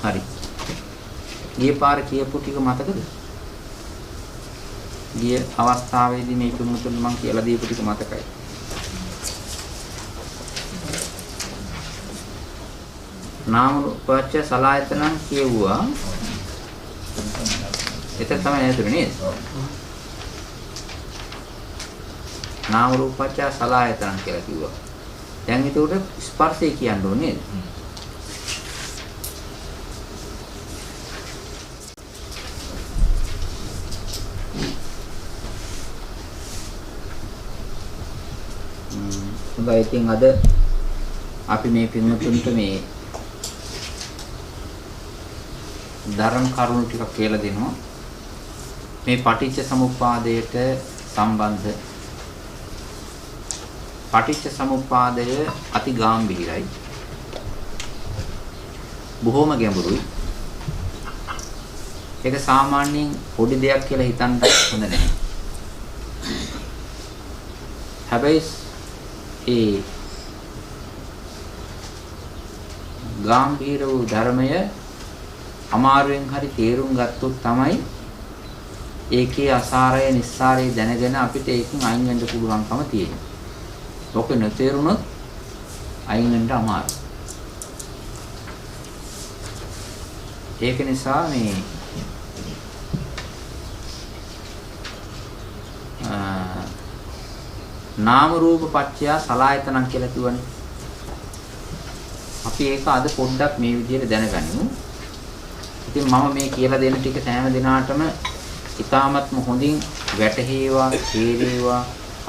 හරි. ගිය පාර කියපු ටික මතකද? ගිය අවස්ථාවේදී මේ පිටුතුන් මම කියලා දීපු ටික මතකයි. නාම රූපච්ච සලආයතන කියුවා. ඒක තමයි නේද නේද? නාම රූපච්ච සලආයතන කියලා කිව්වා. දැන් ඒකට ස්පර්ශය කියන්න ඕනේ නේද? හොඳයි ඉතින් අද අපි මේ පින්වතුන්ට මේ ධර්ම කරුණු ටිකක් කියලා දෙනවා. මේ පටිච්ච සමුප්පාදයට සම්බන්ධ පටිච්ච සමුප්පාදය අති ගැඹිරයි. බොහොම ගැඹුරුයි. ඒක සාමාන්‍යයෙන් පොඩි දෙයක් කියලා හිතන්න හොඳ නැහැ. හැබැයි ඒ ගැඹීර වූ ධර්මය අමාරුවෙන් හරි තේරුම් ගත්තොත් තමයි ඒකේ අසාරය නිස්සාරය දැනගෙන අපිට ඒකෙන් අයින් වෙන්න පුළුවන්කම තියෙනවා. ඔක නොතේරුනොත් අයින් වෙන්න අමාරුයි. ඒක නිසා මේ නාම රූප පත්‍ය සලආයතනං කියලා කියවනේ. අපි ඒක අද පොඩ්ඩක් මේ විදිහට දැනගනිමු. ඉතින් මම මේ කියලා දෙන ටික සෑම දිනාටම ඉතාමත්ම හොඳින් වැටහේවා, තේරේවා,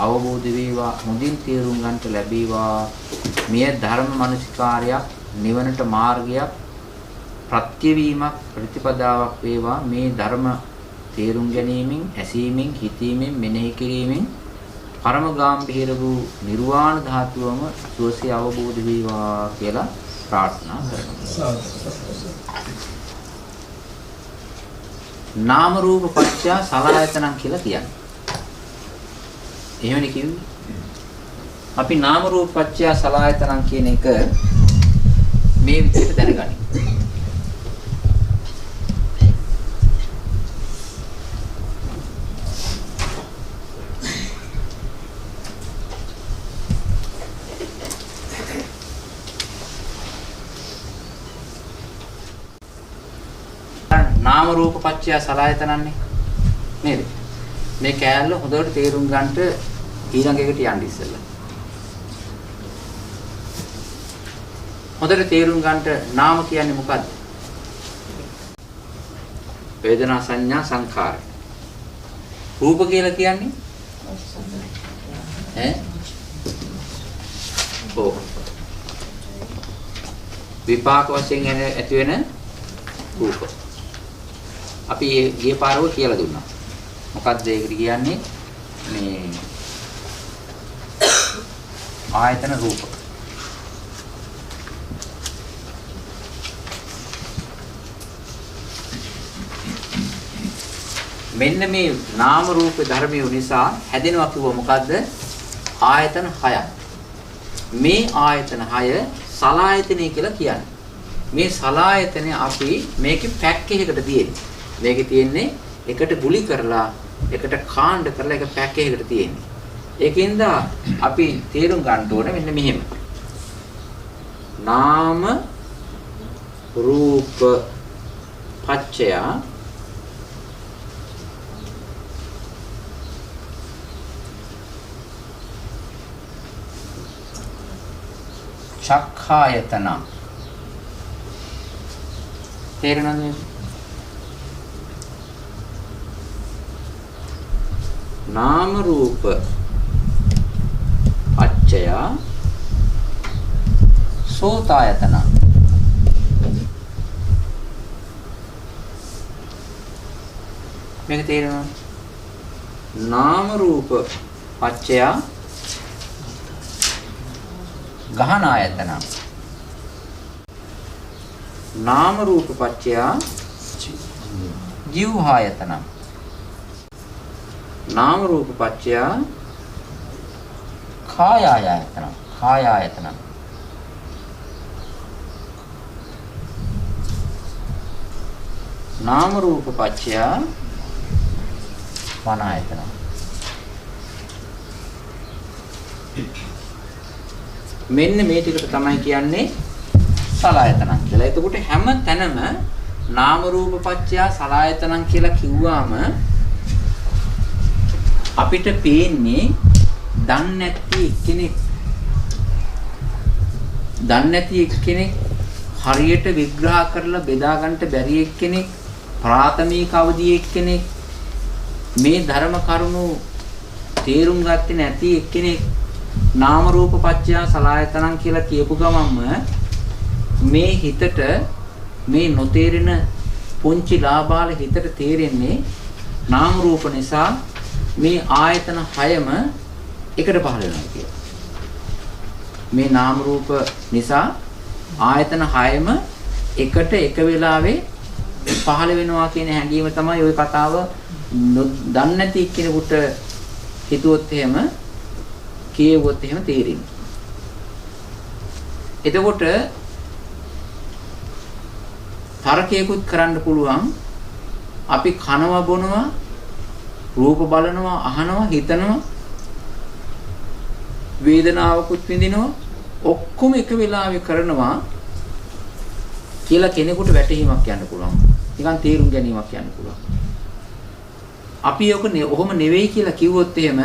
අවබෝධ වේවා, හොඳින් තේරුම් ගන්නට ලැබේවා. මේ ධර්ම මනසිකාරයක්, නිවනට මාර්ගයක්, ප්‍රත්‍යවීමක්, ප්‍රතිපදාවක් වේවා. මේ ධර්ම තේරුම් ගැනීමෙන්, ඇසීමෙන්, හිතීමෙන්, මෙනෙහි කිරීමෙන් පරම ගාම්භීර වූ නිර්වාණ ධාතුවම සුවසේ අවබෝධ වේවා කියලා ප්‍රාර්ථනා කරනවා. නාම රූප පත්‍ය සලආයතනං කියලා කියන්නේ. එහෙමනේ කිව්වේ. අපි නාම රූප පත්‍ය සලආයතනං කියන එක මේ විදිහට දැනගනිමු. නාම රූප පත්‍ය සලආයතනන්නේ නේද? මේ කෑල්ල හොඳට තේරුම් ගන්නට ඊළඟ එකට යන්න ඉස්සෙල්ලා. හොඳට තේරුම් ගන්නට නාම කියන්නේ මොකද්ද? වේදනා සංඥා සංඛාර. රූප කියලා කියන්නේ ඔව්. විපාක වශයෙන් ඇති වෙන රූප. අපි ගිය පාරව කියලා දුන්නා. මොකක්ද ඒකට කියන්නේ? මේ ආයතන රූප. මෙන්න මේ නාම රූප ධර්මිය නිසා හැදෙනවා කිව්ව මොකද්ද? ආයතන 6ක්. මේ ආයතන 6 සලආයතනය කියලා කියන්නේ. මේ සලආයතනය අපි මේකේ පැක් එකකට තියෙන්නේ. මේකේ තියෙන්නේ එකට ගුලි කරලා එකට කාණ්ඩ කරලා එක පැක් එකකට තියෙන්නේ. ඒකෙන්ද අපි තේරුම් ගන්න ඕනේ මෙන්න මෙහෙම. නාම රූප පච්චය චක්ඛායතන. තේරෙනවද? නාම රූප පච්චය සෝතායතන. මේක තේරෙනවද? නාම රූප පච්චය ගහන ආයතන. නාම රූප පච්චය ජීවආයතන. නාම රූප පච්චය කායායතන. කායායතන. නාම රූප පත්‍ය මන ආයතන. මෙන්න මේ ටිකට තමයි කියන්නේ සලආයතන කියලා. එතකොට හැම තැනම නාම රූප පත්‍ය සලආයතන කියලා කිව්වම අපිට පේන්නේ දන්නේ නැති එක්කෙනෙක් හරියට විග්‍රහ කරලා බෙදා ගන්නට බැරි එක්කෙනෙක් ප්‍රාථමික අවදී එක්කෙනෙක් මේ ධර්ම කරුණු තේරුම් ගත්තේ නැති එක්කෙනෙක් නාම රූප පත්‍ය සලආයතනං කියලා කියපු ගමන්ම මේ හිතට මේ නොතේරෙන පුංචි ලාභාල හිතට තේරෙන්නේ නාම රූප නිසා මේ ආයතන 6ම එකට පහළ වෙනවා කියලා. මේ නාම රූප නිසා ආයතන 6ම එකට එක වෙලාවේ පහළ වෙනවා කියන හැඟීම තමයි ওই කතාව දන්නේ නැති කෙනෙකුට හිතුවොත් එහෙම කියවුවොත් එහෙම තේරෙන්නේ. එතකොට තර්කයකුත් කරන්න පුළුවන් අපි කනවා බොනවා රූප බලනවා අහනවා හිතනවා වේදනාවකුත් විඳිනවා ඔක්කොම එක වෙලාවෙ කරනවා කියලා කෙනෙකුට වැටහීමක් යන්න පුළුවන්. නිකන් තේරුම් ගැනීමක් යන්න පුළුවන්. අපි ඔහොම නෙවෙයි කියලා කිව්වොත් එහෙම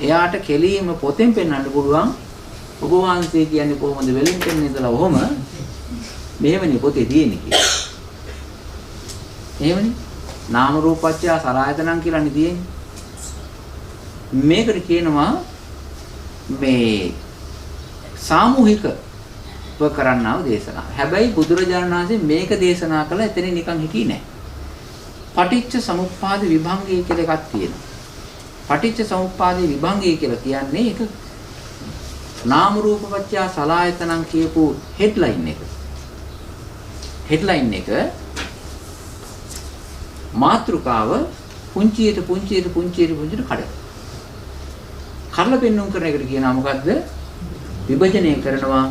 එයාට කෙලීම පොතෙන් පෙන්වන්න පුළුවන්. ඔබ වහන්සේ කියන්නේ කොහොමද වෙලින්ටන් ඉඳලා ඔහොම මෙහෙමනේ පොතේ තියෙන්නේ කියලා. එහෙමනේ. නාම රූපච්ඡ සලආයතනං කියලානේ තියෙන්නේ. මේකට කියනවා මේ සාමූහික කරන්නාව දේශනා. හැබැයි බුදුරජාණන් වහන්සේ මේක දේශනා කළා එතනින් නිකන් හිටියේ නෑ. පටිච්ච සමුප්පාද විභංගය කියලා එකක් තියෙනවා. පටිච්ච සමුප්පාදේ විභංගය කියලා කියන්නේ ඒක නාම රූප පත්‍ය සලආයතනං කියපු හෙඩ්ලයින් එක. හෙඩ්ලයින් එක මාත්‍රිකාව පුංචියට කඩලා පෙන්වුම් කරන එකට කියනවා මොකද්ද? විභජනය කරනවා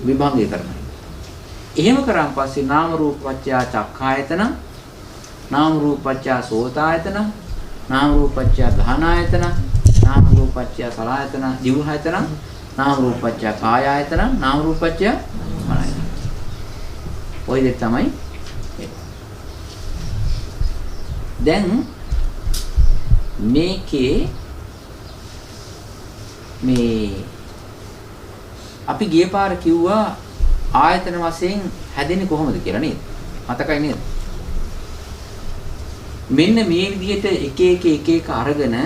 විභංගය කරනවා. එහෙම කරාන් පස්සේ නාම රූප පත්‍ය චක්ඛායතන, නාම රූප පත්‍ය සෝතායතන, නාම රූප පත්‍ය ධානායතන, නාම රූප පත්‍ය සලආයතන, දිවහායතන, නාම රූප පත්‍ය කායායතන, නාම රූප පත්‍ය මනායතන. ඔය දෙක තමයි. දැන් මේකේ මේ අපි ගිය පාර කිව්වා ආයතන වශයෙන් හැදෙන්නේ කොහොමද කියලා නේද? මතකයි නේද? මෙන්න මේ විදිහට එක අරගෙන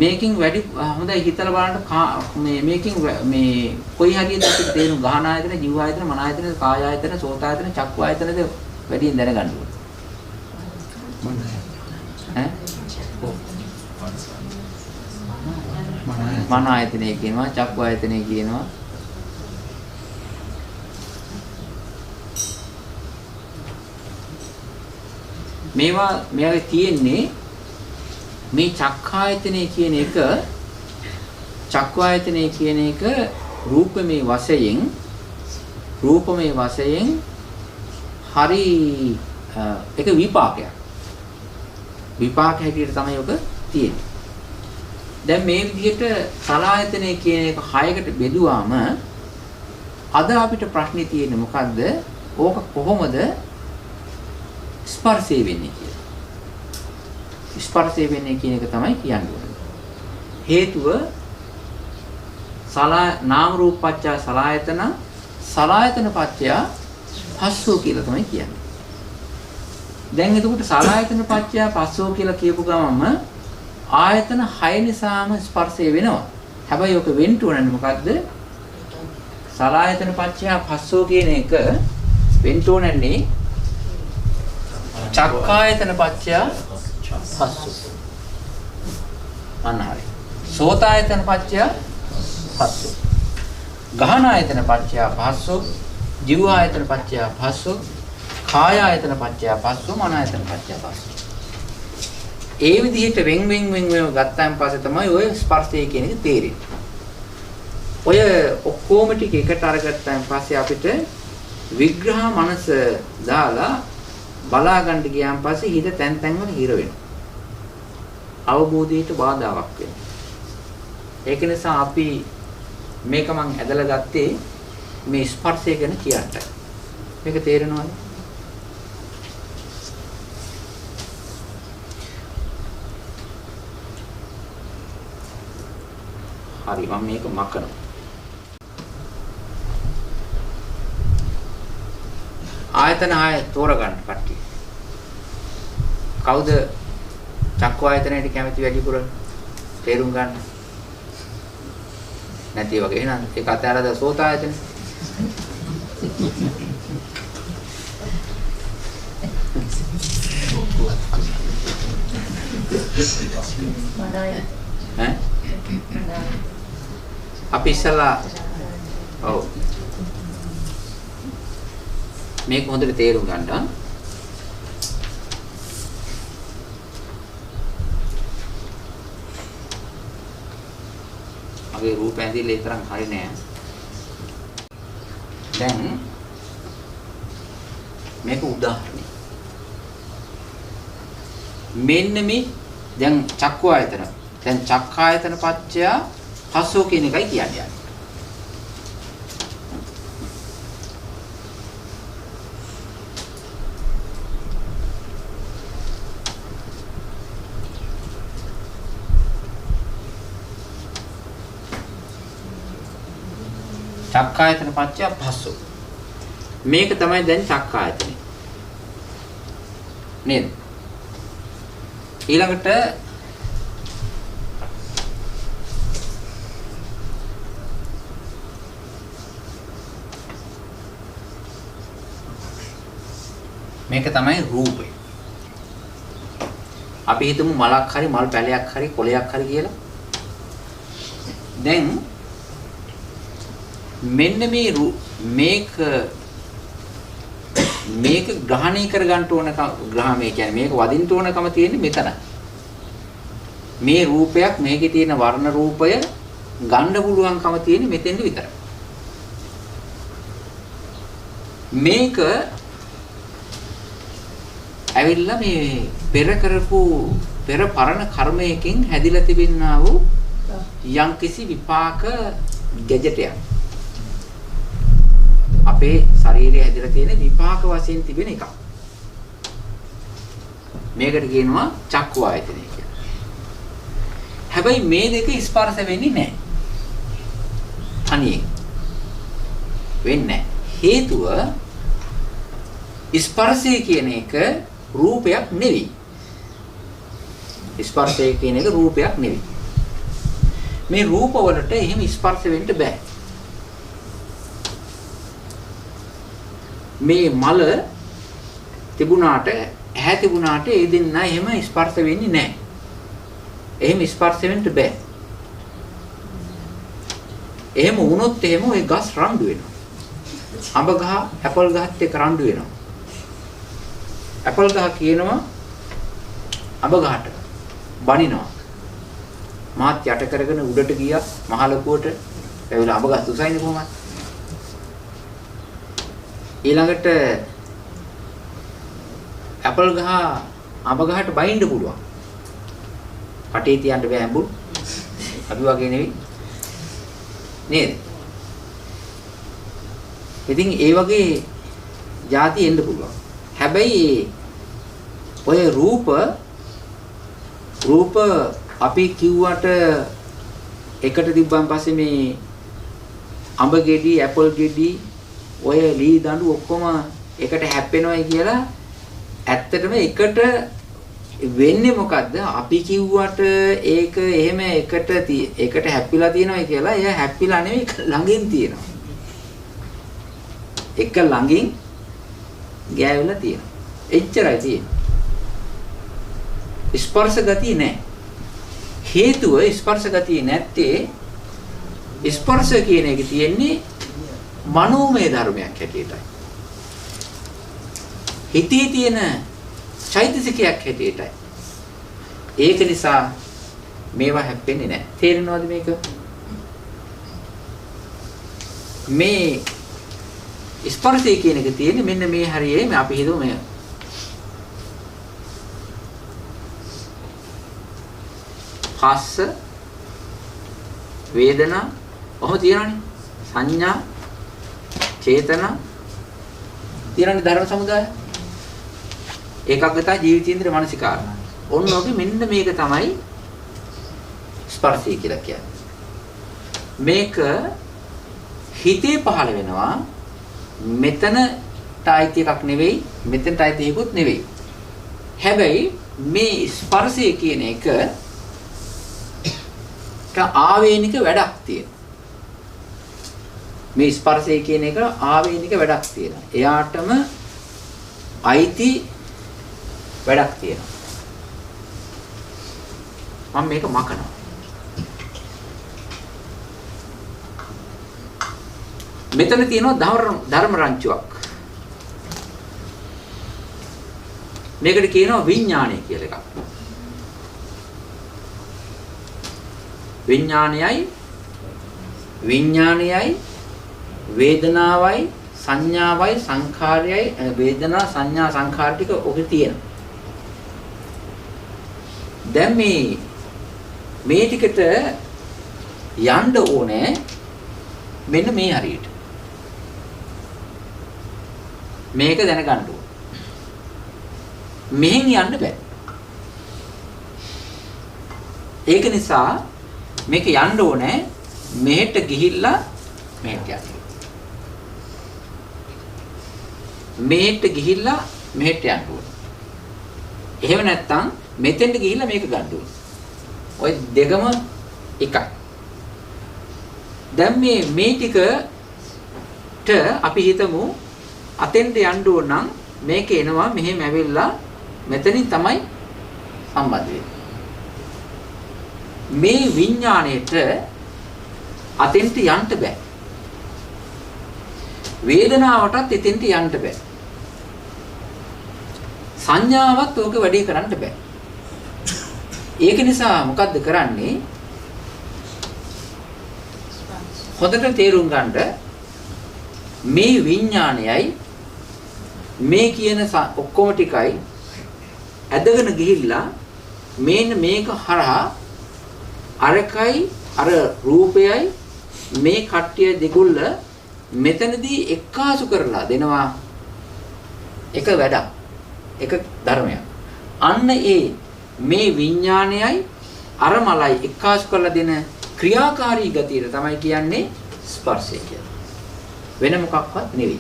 මේකෙන් වැඩි හොඳයි හිතලා බලන්න මේකෙන් මේ කොයි හරියද අපිට තේරුම් ගහන ආයතන, ජීව ආයතන, මන ආයතන, කාය ආයතන, සෝත ආයතන, චක්කු ආයතනද වැඩියෙන් දැනගන්න ඕනේ. ඈ? මන ආයතනය කියනවා, චක්කු ආයතනය කියනවා. මේවා තියෙන්නේ මේ චක්ඛායතනය කියන එක චක්ඛායතනය කියන එක රූපමේ වශයෙන් හරි එක විපාකයක්. විපාක හැටියට තමයි ඔක තියෙන්නේ. දැන් මේ විදිහට සලආයතනය කියන එක 6කට බෙදුවාම අද අපිට ප්‍රශ්නේ තියෙන්නේ මොකද්ද? ඕක කොහොමද ස්පර්ශය වෙන්නේ කියලා. ස්පර්ශය වෙන්නේ කියන එක තමයි කියන්නේ. හේතුව නාම රූප පත්‍ය සලආයතන, සලආයතන පත්‍ය පස්සෝ කියලා තමයි කියන්නේ. දැන් එතකොට සලආයතන පත්‍ය පස්සෝ කියලා කියපු ගමන්ම ආයතන 6 නිසාම ස්පර්ශය වෙනවා. හැබැයි ඔක වෙන්න ඕනන්නේ මොකද්ද? සලආයතන පත්‍ය පස්සෝ කියන එක වෙන්න ඕනන්නේ චක්ඛායතන පත්‍ය පස්සෝ. අනහරි. සෝතායතන පත්‍ය පස්සෝ. ගහනායතන පත්‍ය පස්සෝ. ජීවායතන පත්‍ය පස්සෝ. කායායතන පත්‍ය පස්සෝ. මනායතන පත්‍ය පස්සෝ. ඒ විදිහට වෙන් ගත්තාන් පස්සේ තමයි ඔය ස්පර්ශය කියන එක තේරෙන්නේ. ඔය ඔක්කොම ටික එකට අරගත්තාන් පස්සේ අපිට විග්‍රහ මනස දාලා බලා ගන්න ගියාන් පස්සේ හිත තැන් තැන් වල හිර වෙනවා. අවබෝධයට බාධාවක් වෙනවා. ඒක නිසා අපි මේක මං ඇදලා ගත්තේ මේ ස්පර්ශය ගැන කියන්න. මේක තේරෙනවද? හරි මම මේක මකනවා. ආයතන 6 තෝරගන්න කට්ටිය. කවුද චක්ක ආයතනයට කැමති වැඩිපුර තේරුම් ගන්න? නැති වගේ එහෙනම් ඒක අතහැරලා සෝත ආයතන. ඈ අපි ඉස්සලා ඔව් මේක හොඳට තේරුම් ගන්න. මගේ රූප ඇඳිල්ල ඒ තරම් හරි නෑ. දැන් මේක උදාහරණයක්. මෙන්න මේ දැන් චක්කු ආයතන. දැන් චක්කායතන පත්‍ය පස්සෝ කියන එකයි කියන්නේ. චක්කායතන පත්‍ය පස්සෝ. මේක තමයි දැන් චක්කායතනේ. නේද? ඊළඟට මේක තමයි රූපය. අපි හිතමු මලක් හරි මල් පැලයක් හරි කොළයක් හරි කියලා. දැන් මෙන්න මේක ග්‍රහණය කර ගන්න ඕන ග්‍රහණය කියන්නේ මේක වදින්න ඕනකම තියෙන්නේ මෙතන. මේ රූපයක් මේකේ තියෙන වර්ණ රූපය ගන්න පුළුවන්කම තියෙන්නේ මෙතෙන්ද විතරයි. මේක ඇවිල්ලා මේ පෙර කරපු පෙර පරණ කර්මයකින් හැදිලා තිබෙනා වූ යම්කිසි විපාක ගැජටයක්. අපේ ශරීරයේ හැදිලා තියෙන විපාක වශයෙන් තිබෙන එකක්. මේකට කියනවා චක්කු ආයතනය කියලා. හැබැයි මේ දෙක ස්පර්ශ වෙන්නේ නැහැ. තනියෙන් වෙන්නේ නැහැ. හේතුව ස්පර්ශය කියන එක රූපයක් නෙවෙයි. ස්පර්ශය කියන එක රූපයක් නෙවෙයි. මේ රූප වලට එහෙම ස්පර්ශ වෙන්න බෑ. මේ මල තිබුණාට ඇහැ තිබුණාට ඒ දෙන්න එහෙම ස්පර්ශ වෙන්නේ නැහැ. එහෙම ස්පර්ශ වෙන්න බෑ. එහෙම වුණොත් එහෙම ওই ගස් රණ්ඩු වෙනවා. අඹ ගහ ඇපල් ගහත් එක්ක රණ්ඩු වෙනවා. ඇපල් ගහ කියනවා අඹ ගහට බනිනවා. මාත් යට කරගෙන උඩට ගියා මහලකුවට. ඒවිලා අඹ ගස් උසයිනේ කොහොමද? ඊළඟට ඇපල් ගහ අඹ ගහට බයින්න පුළුවන්. කටේ තියන්න බෑ ඇඹුල්. අපි වගේ නෙවෙයි. නේද? ඉතින් ඒ වගේ ಜಾති එන්න පුළුවන්. හැබැයි ඔය රූප අපි කිව්වට එකට තිබ්බන් පස්සේ මේ අඹ ගෙඩි, ඇපල් ගෙඩි, ඔය ලී දඬු ඔක්කොම එකට හැප්පෙනවයි කියලා ඇත්තටම එකට වෙන්නේ මොකද්ද? අපි කිව්වට ඒක එහෙම එකට හැප්පිලා තියෙනවයි කියලා එයා හැප්පිලා නෙවෙයි ළඟින් තියෙනවා. එක ළඟින් ගෑවිලා තියෙනවා. එච්චරයි තියෙන්නේ. ස්පර්ශ ගතිය නැහැ. හේතුව ස්පර්ශ ගතිය නැත්තේ ස්පර්ශ කියන එක තියෙන්නේ මනෝමය ධර්මයක් හැටියටයි. හිතේ තියෙන චෛතසිකයක් හැටියටයි. ඒක නිසා මේවා හැප්පෙන්නේ නැහැ. තේරෙනවද මේක? මේ ස්පර්ශය කියන එක තියෙන්නේ මෙන්න මේ හරියේ මේ අපි හිතුව මේ පස්ස වේදනා ඔහොම තියෙනවනේ සංඥා චේතනා තියෙනනේ ධර්ම සමුදාය ඒකග්ගතා ජීවිතේන්ද්‍ර මානසිකාර ඔන්න ඔගේ මෙන්න මේක තමයි ස්පර්ශය කියලා කියන්නේ මේක හිතේ පහළ වෙනවා මෙතනට අයිති එකක් නෙවෙයි මෙතනට අයිති එකකුත් නෙවෙයි හැබැයි මේ ස්පර්ශය කියන එක ආවේනික වැඩක් තියෙනවා. මේ ස්පර්ශය කියන එක ආවේනික වැඩක් තියෙනවා. එයාටම අයිති වැඩක් තියෙනවා. මම මේක මකනවා. මෙතන තියෙනවා ධර්ම රංචුවක්. මේකට කියනවා විඥානය කියලා එකක්. විඥානයයි වේදනාවයි සංඥාවයි සංඛාරයයි වේදනා සංඥා සංඛාර ටික ඔකේ තියෙනවා. දැන් මේ ටිකට යන්න ඕනේ මෙන්න මේ හරියට. මේක දැනගන්න ඕනේ. මෙහෙන් යන්න බෑ. ඒක නිසා මේක යන්න ඕනේ මෙහෙට ගිහිල්ලා මෙහෙට යන්න. මෙහෙට ගිහිල්ලා මෙහෙට යන්න ඕනේ. එහෙම නැත්නම් මෙතෙන්ට ගිහිල්ලා මේක ගන්න ඕනේ. ওই දෙකම එකයි. දැන් මේ ටිකට අපි හිතමු අතෙන්ට යන්න ඕන නම් මේක එනවා මෙහෙම ඇවිල්ලා මෙතනින් තමයි සම්බන්ධ වෙන්නේ. මේ විඥාණයට අතෙන්ට යන්න බෑ. වේදනාවටත් එතෙන්ට යන්න බෑ. සංඥාවත් ඕක වැඩි කරන්න බෑ. ඒක නිසා මොකද්ද කරන්නේ? හොඳට තේරුම් ගන්න මේ විඥාණයයි මේ කියන ඔක්කොම ටිකයි ඇදගෙන ගිහිල්ලා මේක හරහා අරකයි අර රූපයයි මේ කට්ටිය දෙගොල්ල මෙතනදී එක්කාසු කරලා දෙනවා එක වැඩක් එක ධර්මයක්. අන්න මේ විඥානයයි අර මලයි එක්කාසු කරලා දෙන ක්‍රියාකාරී ගතියට තමයි කියන්නේ ස්පර්ශය කියලා. වෙන මොකක්වත් නෙවෙයි.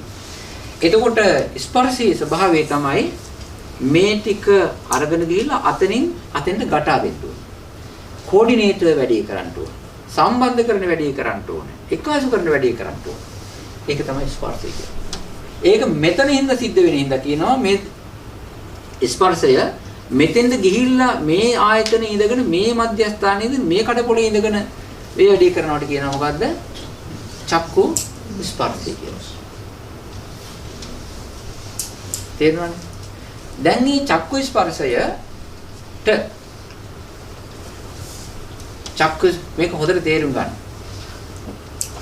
එතකොට ස්පර්ශයේ ස්වභාවය තමයි මේ ටික අරගෙන ගිහිල්ලා අතෙන්ට ගටා දෙන්න ඕනේ. කෝඩිනේටර් වැඩි කරන්න ඕනේ. සම්බන්ධ කරන වැඩි කරන්න ඕනේ. එක්කාසු කරන වැඩි කරන්න ඕනේ. ඒක තමයි ස්පර්ශය කියන්නේ. ඒක මෙතනින්ද සිද්ධ වෙන හින්දා කියනවා මේ ස්පර්ශය මෙතෙන්ද ගිහිල්ලා මේ ආයතනේ ඉඳගෙන මේ මධ්‍යස්ථානයේදී මේ කඩපොළේ ඉඳගෙන මේ වැඩි කරනවට කියනවා මොකද්ද? චක්කු ස්පර්ශය කියලා. තේරුණානේ? දැන් මේ චක්කු ස්පර්ශයට චක්කු මේක හොඳට තේරුම් ගන්න.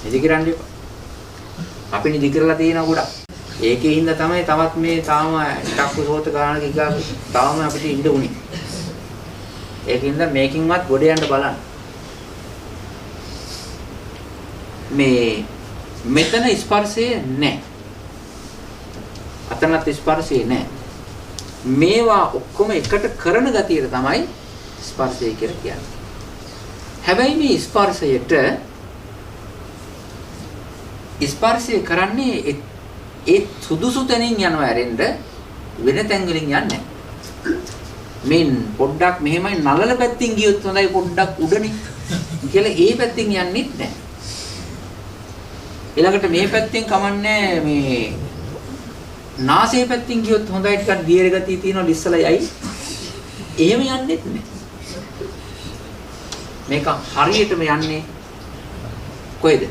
නිදි කරන්නේ අපි නිදි කරලා තියෙන ගොඩක්. ඒකේ හින්දා තමයි තවත් මේ තාම චක්කු සෝත ගාන කිගා තාම අපිට ඉන්න උනේ. ඒකින්ද මේකින්වත් ගොඩ යන්න බලන්න. මෙතන ස්පර්ශය නැහැ. අතනත් ස්පර්ශය නැහැ. මේවා ඔක්කොම එකට කරන ගතියට තමයි ස්පර්ශය කියලා කියන්නේ. හැබැයි මේ ස්පර්ශය කරන්නේ ඒ සුදුසු තැනින් යනවා ඇරෙන්න වෙන තැන් වලින් යන්නේ නැහැ. මෙන් පොඩ්ඩක් මෙහෙමයි නලල පැත්තින් ගියොත් හොඳයි පොඩ්ඩක් උඩනේ කියලා ඒ පැත්තින් යන්නෙත් නැහැ. ඊළඟට මේ පැත්තෙන් කමන්නේ මේ නාසයේ පැත්තින් ගියොත් හොඳයි ටිකක් දියර ගතිය තියෙනවා ලිස්සලයි. එහෙම යන්නෙත් නැහැ. මේක හරියටම යන්නේ කොහෙද?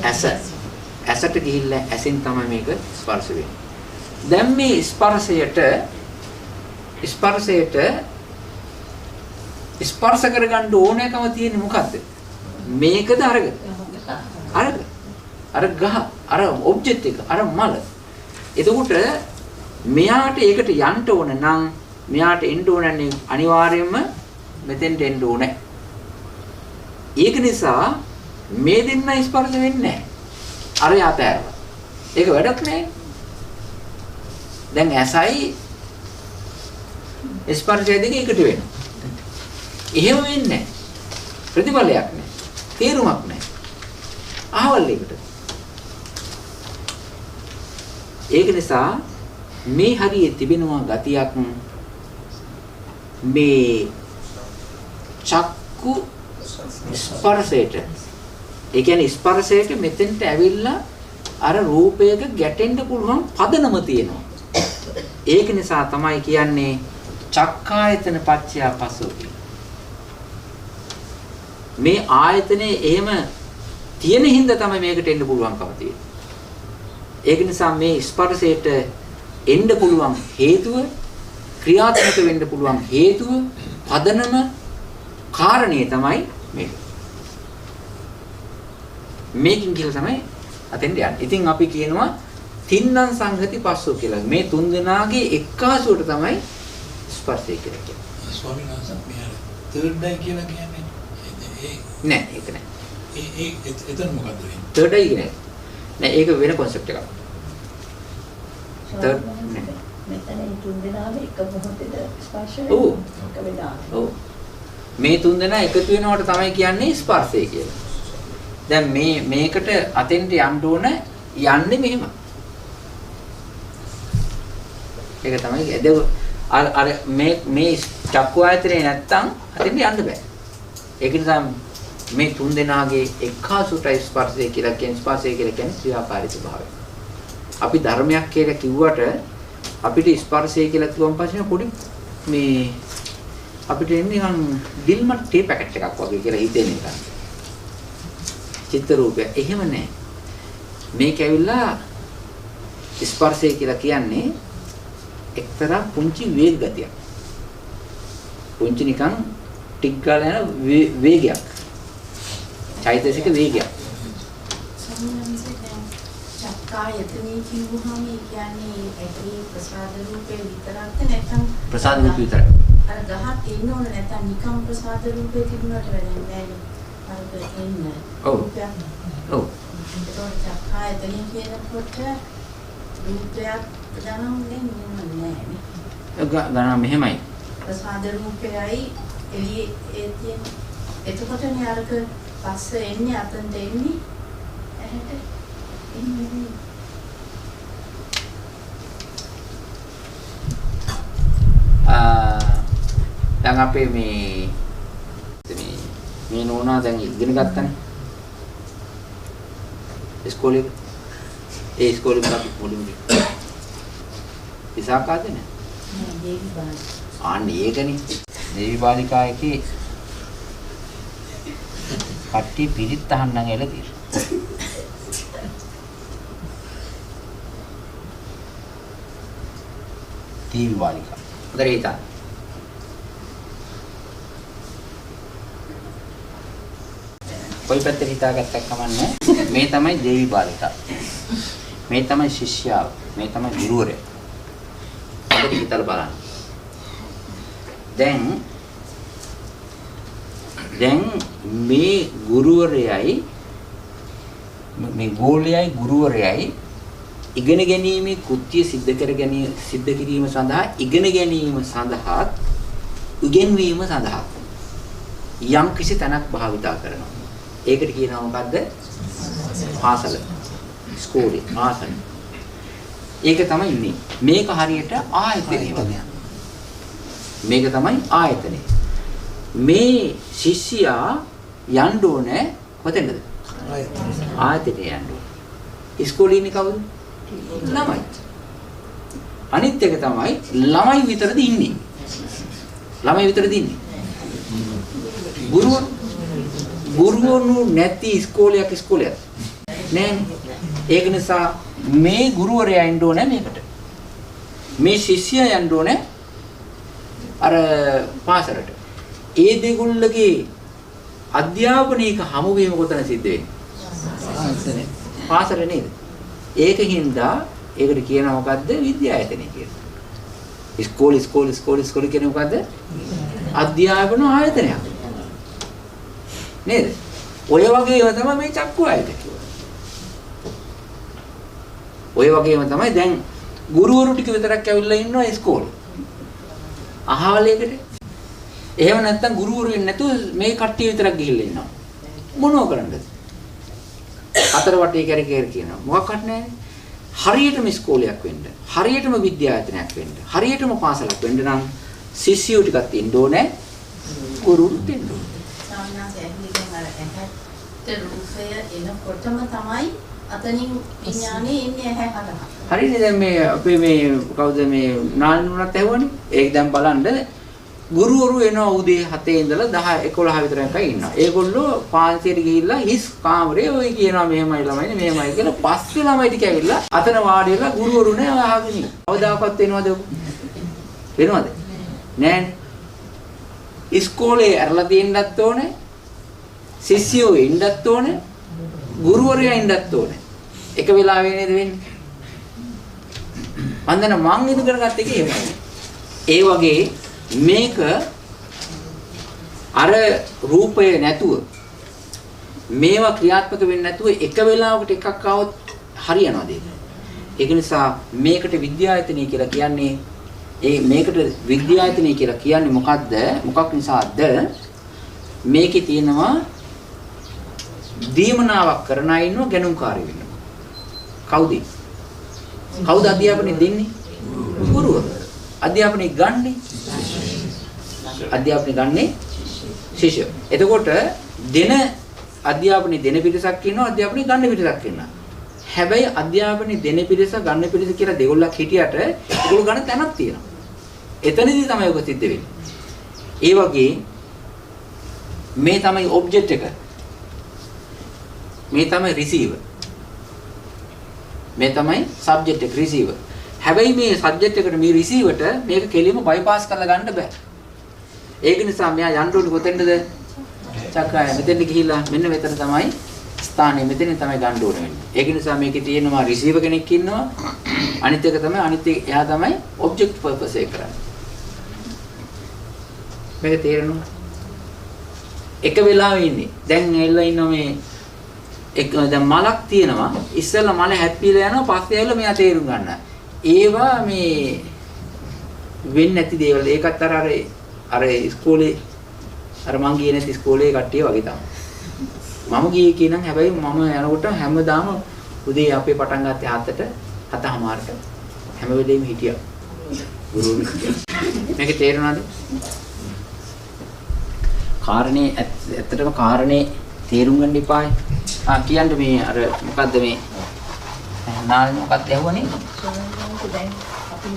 ඇසට ගිහිල්ලා ඇසෙන් තමයි මේක ස්පර්ශ වෙන්නේ. දැන් මේ ස්පර්ශයට ස්පර්ශ කරගන්න ඕනෑකම තියෙන්නේ මොකද්ද? මේකද අරග. අර ගහ, අර ඔබ්ජෙක්ට් එක, අර මල. එතකොට මෙයාට ඒකට යන්න ඕන නම් මෙයාට එන්න ඕනන්නේ අනිවාර්යයෙන්ම මෙතෙන්ට එන්න ඕනේ. ඒක නිසා මේ දෙන්න ස්පර්ශ වෙන්නේ නැහැ. අර යතෑරලා. ඒක වැඩක් නෑ. දැන් ඇසයි ස්පර්ශය දෙක එකට වෙනවා. එහෙම වෙන්නේ නැහැ. ප්‍රතිඵලයක් නැහැ. තේරුමක් නැහැ. අහවල් එකට. ඒක නිසා මේ හරියේ තිබෙනවා ගතියක් මේ චක්කු ස්පර්ශයට. ඒ කියන්නේ ස්පර්ශයට මෙතෙන්ට ඇවිල්ලා අර රූපයක ගැටෙන්න පුළුවන් පදනම තියෙනවා. ඒක නිසා තමයි කියන්නේ චක්කායතන පච්චය පස්සෝ. මේ ආයතනේ එහෙම තියෙන හින්දා තමයි මේකට එන්න පුළුවන්කම තියෙන්නේ. ඒක නිසා මේ ස්පර්ශයට එන්න පුළුවන් හේතුව, ක්‍රියාත්මක වෙන්න පුළුවන් හේතුව, පදනම, කාරණේ තමයි මේක. මේකින් කියලා තමයි අතෙන්ට යන්නේ. ඉතින් අපි කියනවා තින්නම් සංගති පස්සෝ කියලා. මේ තුන් දෙනාගේ එක්කාසුවට තමයි ස්පර්ශය කියලා කියන්නේ. ස්වාමීන් වහන්සේ මේ තර්ඩ් අයි කියලා කියන්නේ නෑ ඒක නෑ. එතන මොකද්ද වෙන්නේ? තර්ඩ් අයි කියන්නේ නෑ ඒක වෙන concept එකක්. තර්ඩ් නෑ. මෙතන තුන් දෙනාම එක මොහොතේද ස්පර්ශ වෙනවා. ඔව්. මේ තුන් දෙනා එකතු වෙනවට තමයි කියන්නේ ස්පර්ශය කියලා. දැන් මේකට අතෙන්ට යන්න ඕන යන්නේ මෙහෙම. ඒක තමයි අර මේ චක්කු ආයතනේ නැත්තම් අතෙන්ට යන්න බෑ. ඒක නිසා මේ තුන් දෙනාගේ එක්කාසුටයි ස්පර්ශය කියලා කියන්නේ ස්පර්ශය කියලා කියන්නේ ක්‍රියාකාරී ස්වභාවය. අපි ධර්මයක් කියලා කිව්වට අපිට ස්පර්ශය කියලා කිව්වන් පස්සේ පොඩි මේ අපිට එන්නේ නිකන් ඩිල්මට් ටේ පැකට් එකක් වගේ කියලා හිතෙන්නේ නිකන්. චිත්ත රූපය. එහෙම නැහැ. මේක ඇවිල්ලා ස්පර්ශය කියලා කියන්නේ එක්තරා පුංචි වේග ගතියක්. පුංචි නිකන් ටික් ගාලා යන වේගයක්. චෛතසික වේගයක්. චක්කායතනෙ කිව්වහම කියන්නේ ඒකේ ප්‍රසාද රූපේ විතරක්ද නැත්නම් ප්‍රසාද රූපේ විතරයි. අර ගහක් ඉන්න ඕන නැත්නම් නිකම් ප්‍රසාද රූපේ තිබුණාට වැඩක් නැහැ. අර ඉන්න. ඔව්. ඔව්. ඒතකොට චක්කායතනෙ කියනකොට රූපයක් ගණන් දෙන්නේ නැහැ. ගණන් මෙහෙමයි. ප්‍රසාද රූපයයි එළියේ ඒ තියෙන එතකොට නේ අරක පස්ස එන්නේ අතෙන්ට එන්නේ ඇහැට එන්නේ දැන් අපේ මේ නෝනා දැන් ඉගෙන ගත්තනේ ඉස්කෝලේ ඒ ඉස්කෝලේ අපි මුලින්ම ඉසාකාද නේ දේවි බාල ආන්නේ ඒකනේ දේවි බාලිකා එකේ කට්ටිය පිරිත් අහන්නම් එළ තියෙනවා. දේවි බාලිකා. හොඳට හිතන්න. කොයි පැත්තට හිතාගත්තක් කමන්නේ. මේ තමයි දේවි බාලිකා. මේ තමයි ශිෂ්‍යාව. මේ තමයි ගුරුවරයා. හොඳට හිතලා බලන්න. දැන් මේ ගුරුවරයයි මේ ගෝලයයි ගුරුවරයයි ඉගෙන ගැනීමේ කෘත්‍ය සිද්ධ කිරීම සඳහා ඉගෙන ගැනීම සඳහා ඉගෙනවීම සඳහා යම් කිසි තැනක් භාවිතා කරනවා. ඒකට කියනවා මොකද්ද? පාසල. ස්කෝලේ ආසන. ඒක තමයි මේ. මේක හරියට ආයතනය වගේ. මේක තමයි ආයතනය. මේ ශිෂ්‍යයා යන්න ඕනේ කොතැනද? ආයතනයට යන්න ඕනේ. ඉස්කෝලේ ඉන්නේ කවුද? ළමයි. අනිත් එක තමයි ළමයි විතරද ඉන්නේ. ළමයි විතරද ඉන්නේ. ගුරුවරු නැති ඉස්කෝලයක් නෑනේ. ඒක නිසා මේ ගුරුවරයා යන්න ඕනේ මේකට. මේ ශිෂ්‍යයා යන්න ඕනේ අර පාසලට. ඒ දෙගොල්ලගේ අධ්‍යාපනයක හමුවීම කොතන සිද්ධ වෙන්නේ? පාසල නේද? ඒකින්ද ඒකට කියනවා මොකද්ද? විද්‍යායතනය කියලා. ඉස්කෝලේ කියන්නේ මොකද්ද? අධ්‍යාපන ආයතනයක්. නේද? ඔය වගේම තමයි මේ චක්කු ආයතනය. ඔය වගේම තමයි දැන් ගුරුවරු ටික විතරක් ඇවිල්ලා ඉන්නවා ඉස්කෝලේ. අහවලේකට. එහෙම නැත්නම් ගුරුවරු වෙන්නේ නැතුව මේ කට්ටිය විතරක් ගිහිල්ලා ඉන්නවා. මොනව කරන්නද? අතර වටේ කැරි කියනවා. මොකක්වත් නැහැ. හරියටම ඉස්කෝලයක් වෙන්න, හරියටම විද්‍යායතනයක් වෙන්න, හරියටම පාසලක් වෙන්න නම් ශිෂ්‍යයෝ ටිකක් ඉන්න ඕනේ. ගුරුවරු දෙන්න ඕනේ. සාමාන්‍යයෙන් ඇහිලිගෙන් අර ඇහැට රූපය එනකොටම තමයි අතනින් විඥානේ එන්නේ ඇහැ හරහා. හරිනේ දැන් මේ අපේ මේ කවුද මේ නානුනත් ඇහුවනේ. ඒක දැන් බලන්න ගුරුවරු එනවා උදේ 7 ඉඳලා 10 11 විතර යනකම් ඉන්නවා. ඒගොල්ලෝ පාන්තියට ගිහිල්ලා හිස් කාමරේ ඔය කියනවා මෙහෙමයි ළමයිනේ මෙහෙමයි කියලා පස්සේ ළමයි ටික ඇවිල්ලා අතන වාඩි වෙලා ගුරුවරු නෑ අහගෙන ඉන්න. අවදාකවත් වෙනවද ඔක? වෙනවද? නෑනේ. ඉස්කෝලේ ඇරලා තියෙන්නත් ඕනේ. ශිෂ්‍යයෝ ඉන්නත් ඕනේ. ගුරුවරයා ඉන්නත් ඕනේ. එක වෙලාවෙ නේද වෙන්නේ? මන්දන මං ඉදගෙන ගත්ත එක එහෙමයි. ඒ වගේ මේක අර රූපය නැතුව මේවා ක්‍රියාත්මක වෙන්නේ නැතුව එක වෙලාවකට එකක් આવොත් හරියනවද ඒක? ඒක නිසා මේකට විද්‍යායතනය කියලා කියන්නේ මේකට විද්‍යායතනය කියලා කියන්නේ මොකද්ද? මොකක් නිසාද? මේකේ තියෙනවා දීමනාවක් කරන අය ඉන්නවා ගැනුම්කාරයෝ ඉන්නවා. කවුද? කවුද අධ්‍යාපනය දෙන්නේ? ගුරුවරු. අධ්‍යාපනය ගන්නේ? අධ්‍යාපනය ගන්නේ ශිෂ්‍යයෝ. එතකොට අධ්‍යාපනය දෙන පිරිසක් ඉන්නවා, අධ්‍යාපනය ගන්න පිරිසක් ඉන්නවා. හැබැයි අධ්‍යාපනය දෙන පිරිස ගන්න පිරිස කියලා දෙගොල්ලක් හිටියට ඒගොල්ලෝ ගන්න තැනක් තියෙනවා. එතනදී තමයි ඔක සිද්ධ වෙන්නේ. ඒ වගේ මේ තමයි ඔබ්ජෙක්ට් එක. මේ තමයි රිසීවර්. මේ තමයි සබ්ජෙක්ට් එක රිසීවර්. හැබැයි මේ සබ්ජෙක්ට් එකට මේ රිසීවර්ට මේක කෙලින්ම බයිපාස් කරලා ගන්න බෑ. ඒක නිසා මෙයා යන්න ඕනේ කොතෙන්ද? චක්‍රය. මෙතෙන්ට ගිහිල්ලා මෙන්න මෙතන තමයි ස්ථානය. මෙතනින් තමයි ගන්න ඕනේ වෙන්නේ. ඒක නිසා මේකේ තියෙනවා රිසීවර් කෙනෙක් ඉන්නවා. අනිත් එක තමයි එයා තමයි ඔබ්ජෙක්ට් පර්පස් එක කරන්නේ. මේක තේරෙනවද? එක වෙලාවෙ ඉන්නේ. දැන් එල්ල ඉන්න මේ දැන් මලක් තියෙනවා. ඉස්සෙල්ලා මල හැප්පිලා යනවා. පස්සේ ඇවිල්ලා මෙයා තේරුම් ගන්නවා. ඒවා මේ වෙන්නේ නැති දේවල්. ඒකත් අර ඉස්කෝලේ අර මං ගියේ නැති ඉස්කෝලේ කට්ටිය වගේ තමයි. මම ගියේ කියනනම් හැබැයි මම යනකොට හැමදාම උදේ අපේ පටන් ගත්තේ 7:00ට හැම වෙලෙම හිටියා. ගුරුවරු හිටියා. මේක තේරෙනවද? කාරණේ ඇත්තටම කාරණේ තේරුම් ගන්න එපායි. කියන්න මේ අර මොකද්ද මේ නාලේ මොකක්ද ඇහුවනේ? දැන් අපි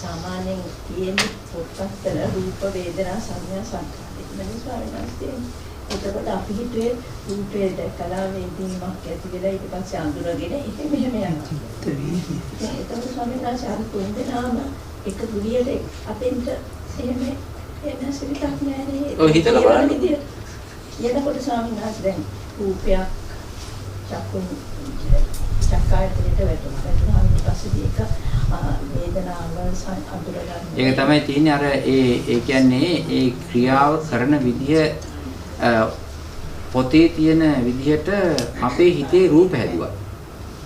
සාමාන්‍යයෙන් කියන්නේ පොත්පත්වල රූප වේදනා සංඥා සංකාර ඉක්මනින් ස්වාමීන් එතකොට අපි හිතුවේ රූපේ දැකලා වේදීමක් ඇති වෙලා ඊට පස්සේ අඳුරගෙන ඒක මෙහෙම යනවා. එතකොට ස්වාමීන් වහන්සේ අර තුන් දෙනාම එක ගුලියට අතෙන්ට එහෙම එන සිතක් නෑනේ. ඔය හිතලා බලන්න. යනකොට ස්වාමීන් වහන්සේ දැන් රූපයක් චක්කායතනයට වැටුණා. ඊට පස්සේ ඒක වේදනාව අඳුරගන්න. ඒක තමයි තියෙන්නේ අර ඒ කියන්නේ ඒ ක්‍රියාව කරන විදිය පොතේ තියෙන විදිහට අපේ හිතේ රූප හැදුවා.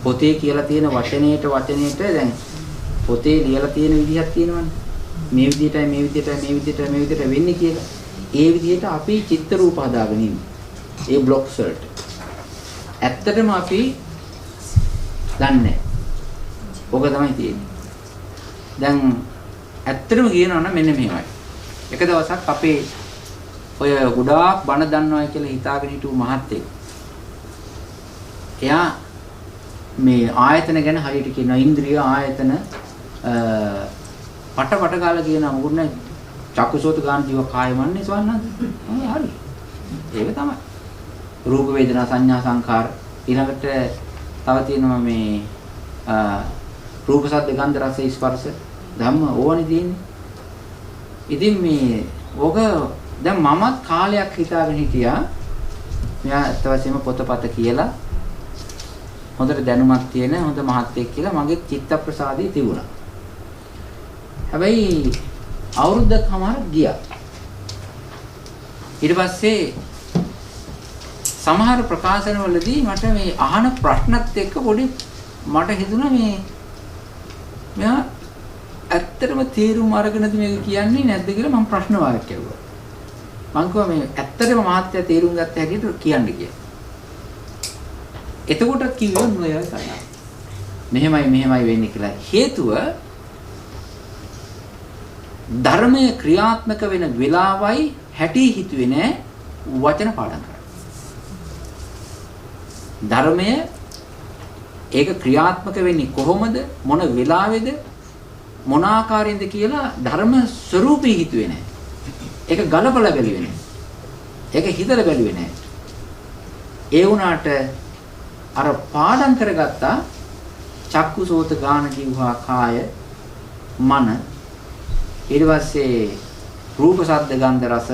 පොතේ කියලා තියෙන වචනේට දැන් පොතේ ලියලා තියෙන විදිහක් තියෙනවනේ. මේ විදිහටයි වෙන්නේ කියලා. ඒ විදිහට අපි චිත්ත රූප හදාගෙන ඉන්නේ. ඒ බ්ලොක්ස් වලට. ඇත්තටම අපි දන්නේ. ඔක තමයි තියෙන්නේ. දැන් ඇත්තටම කියනවා නම් මෙන්න මෙහෙමයි. එක දවසක් අපේ ඔය ගොඩාක් බණ දන්නවයි කියලා හිතාගෙන හිටපු මහත්තයෙක්. එයා මේ ආයතන ගැන හරියට කියනවා ඉන්ද්‍රිය ආයතන පට ගාලා කියනවා මොකුත් නැහැ. චක්කුසෝත ගාන ජීව කායමන්නේ සවන්නත්. හරි. ඒක තමයි. රූප වේදනා සංඥා සංකාර ඊළඟට තව තියෙනවා මේ රූප ශබ්ද ගන්ධ රස ස්පර්ශ ධම්ම ඕවනේ තියෙන්නේ. ඉතින් මේ ඕක දැන් මමත් කාලයක් හිතාගෙන හිටියා මෙයා අත්වශයෙන්ම පොතපත කියලා හොඳට දැනුමක් තියෙන හොඳ මහත්තයෙක් කියලා මගේ චිත්ත ප්‍රසාදේ තිබුණා. හැබැයි අවුරුද්දක්මාරක් ගියා. ඊට පස්සේ සමහර ප්‍රකාශනවලදී මට මේ අහන ප්‍රශ්නත් එක්ක පොඩි මට හිතුණා මෙයා ඇත්තටම තේරුම් අරගෙනද මේක කියන්නේ නැද්ද කියලා මම ප්‍රශ්න වාරයක් කරුවා. මං කිව්වා මේ ඇත්තටම මහත්තයා තේරුම් ගත්ත හැටියට කියන්න කියලා. එතකොට කිව්වොත් නෝයයි සරණයි. මෙහෙමයි වෙන්නේ කියලා. හේතුව ධර්මයේ ක්‍රියාත්මක වෙන වෙලාවයි හැටි හිතුවේ නෑ වචන පාඩම් කරා. ධර්මය ඒක ක්‍රියාත්මක වෙන්නේ කොහොමද මොන වෙලාවේද මොන ආකාරයෙන්ද කියලා ධර්ම ස්වરૂපී හිතුවේ නෑ. ඒක ගලපලා බැලුවේ නෑ. ඒක හිතලා බැලුවේ නෑ. ඒ වුණාට අර පාඩම් කරගත්තා චක්කු සෝත ගාන ජීවහා කාය මන ඊට පස්සේ රූප ශබ්ද ගන්ධ රස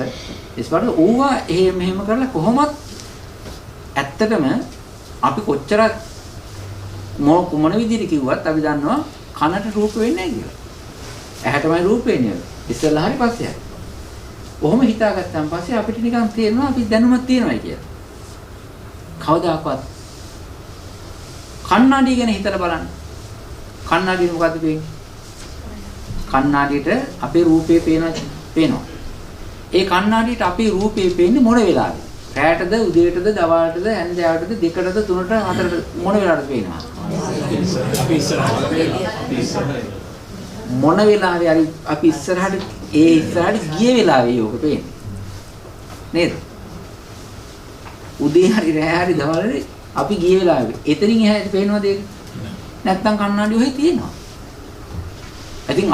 ඉස්පඩ ඕවා මෙහෙම කරලා කොහොමත් ඇත්තටම අපි කොච්චර මොන විදිහට කිව්වත් අපි දන්නවා කනට රූප වෙන්නේ නැහැ කියලා. ඇහැටමයි රූප වෙන්නේ. ඉස්සෙල්ලා හරි පස්සේ හරි. කොහොම හිතාගත්තාන් පස්සේ අපිට නිකන් තේරෙනවා අපි දැනුමක් තියෙනවායි කියලා. කවදාකවත් කණ්ණාඩිය ගැන හිතලා බලන්න. කණ්ණාඩියේ මොකද්ද වෙන්නේ? කණ්ණාඩියට අපේ රූපේ පේනවා. ඒ කණ්ණාඩියට අපේ රූපේ පේන්නේ මොන වෙලාවෙද? රැයටද, උදේටද, දවල්ටද, හැන්දෑවටද, දෙකටද, තුනට, හතරට මොන වෙලාවටද පේනවා? අපි ඉස්සරහට මොන වෙලාවෙ හරි අපි ඉස්සරහට ගිය වෙලාවෙ යෝක පේන්නේ. නේද? උදේ හරි රැය හරි දවල් හරි අපි ගිය වෙලාවෙ. එතනින් එහාට පේනවද ඒක? නැත්තම් කණ්ණාඩිය ඔහෙ තියෙනවා. ඉතින්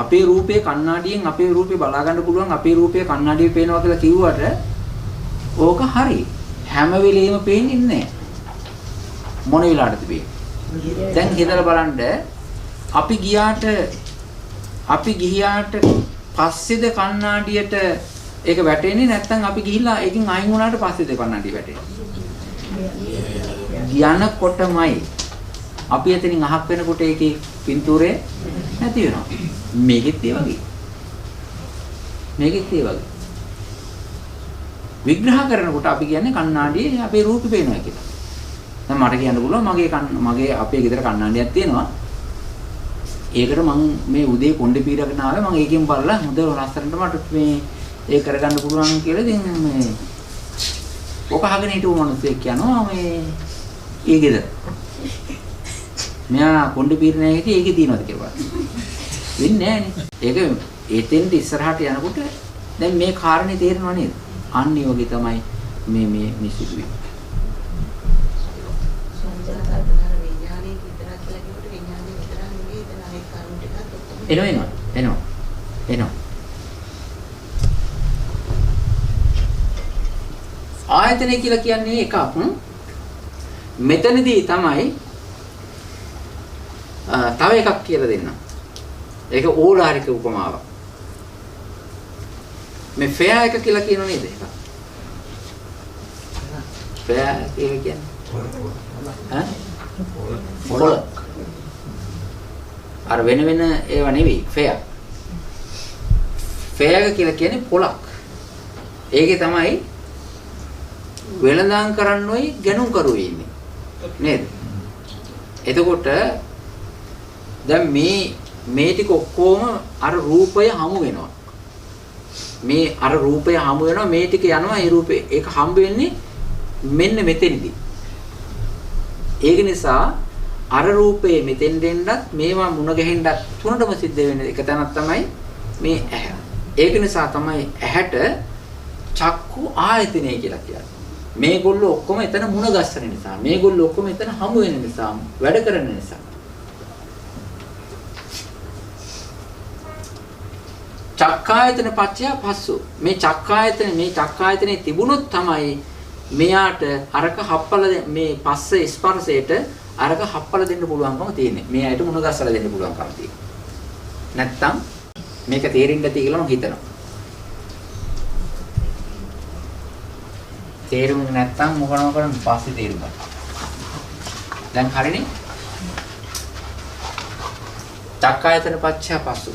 අපේ රූපේ කණ්ණාඩියෙන් අපේ රූපේ බලා ගන්න පුළුවන් අපේ රූපේ කණ්ණාඩියේ පේනවා කියලා කිව්වට ඕක හරි. හැම වෙලෙම පේන්නේ නැහැ. මොන වෙලාවටද පේන්නේ? දැන් හිතලා බලන්න අපි ගියාට පස්සේද කණ්ණාඩියට ඒක වැටෙන්නේ නැත්නම් අපි ගිහිල්ලා ඒකෙන් අයින් වුණාට පස්සේද කණ්ණාඩිය වැටෙන්නේ? යනකොටමයි අපි එතනින් අහක් වෙනකොට ඒකේ පින්තූරේ නැති වෙනවා. මේකෙත් ඒ වගේ. විග්‍රහ කරනකොට අපි කියන්නේ කණ්ණාඩියේ අපේ රූපේ පේනවා කියලා. දැන් මට කියන්න පුළුවන් මගේ අපේ ගෙදර කණ්ණාඩියක් තියෙනවා. ඒකට මම මේ උදේ කොණ්ඩේ පීරගෙන ආවේ මම ඒකෙන් බලලා හොඳ ලස්සනට මට මේ ඒක කරගන්න පුළුවන් කියලා ඉතින් මේ ඔක අහගෙන හිටපු මිනිස්සෙක් කියනවා මේ ඒ ගෙදර. මෙයා කොණ්ඩේ පීරන එකේ ඒකේ තියෙනවද කියලා. වෙන්නේ නැහනේ. ඒක එතෙන්ට ඉස්සරහට යනකොට දැන් මේ කාරණේ තේරෙනව නේද? අන්න ඒ වගේ තමයි මේ සිදුවේ. එනවා. ආයතනය කියලා කියන්නේ එකක්. මෙතනදී තමයි තව එකක් කියලා දෙන්න. ඒක ඕලාරික උපමාවක්. මේ ෆෙයා එක කියලා කියනෝ නේද ඒක? ෆෙයා කියලා කියන්නේ ඈ? පොළ. අර වෙන ඒවා නෙවෙයි ෆෙයා. ෆෙයා කියලා කියන්නේ පොළක්. ඒකේ තමයි වෙළඳාම් කරන්නෝයි ගණුම් කරුවේ ඉන්නේ. නේද? එතකොට දැන් මේ ටික ඔක්කොම අර රූපය හමු වෙනවා. මේ ටික යනවා ඒ රූපේ. ඒක හම්බ වෙන්නේ මෙන්න මෙතෙන්දී. ඒක නිසා අර රූපේ මෙතෙන් දෙන්නත් මේවා මුණ ගැහෙන්නත් තුනටම සිද්ධ වෙන එක තැනක් තමයි මේ ඇහැ. ඒක නිසා තමයි ඇහැට චක්කු ආයතනය කියලා කියන්නේ. මේගොල්ලෝ ඔක්කොම එතන මුණ ගැස්සන නිසා, මේගොල්ලෝ ඔක්කොම එතන හමු වෙන නිසා, වැඩ කරන නිසා. චක්කායතන පච්චය පස්සෝ. මේ චක්කායතනේ තිබුණොත් තමයි මෙයාට අරක හප්පල මේ පස්ස ස්පර්ශයට අරක හප්පල දෙන්න පුළුවන්කම තියෙන්නේ. මේ ඇයිට මුණ ගැස්සලා දෙන්න පුළුවන්කම තියෙන්නේ. නැත්තම් මේක තේරෙන්නේ නැති කියලා මම හිතනවා. තේරුම් නැත්තම් මොකනම කරන්න පස්සේ තේරුම් ගන්න. දැන් හරිනේ. චක්කායතන පච්චය පස්සු.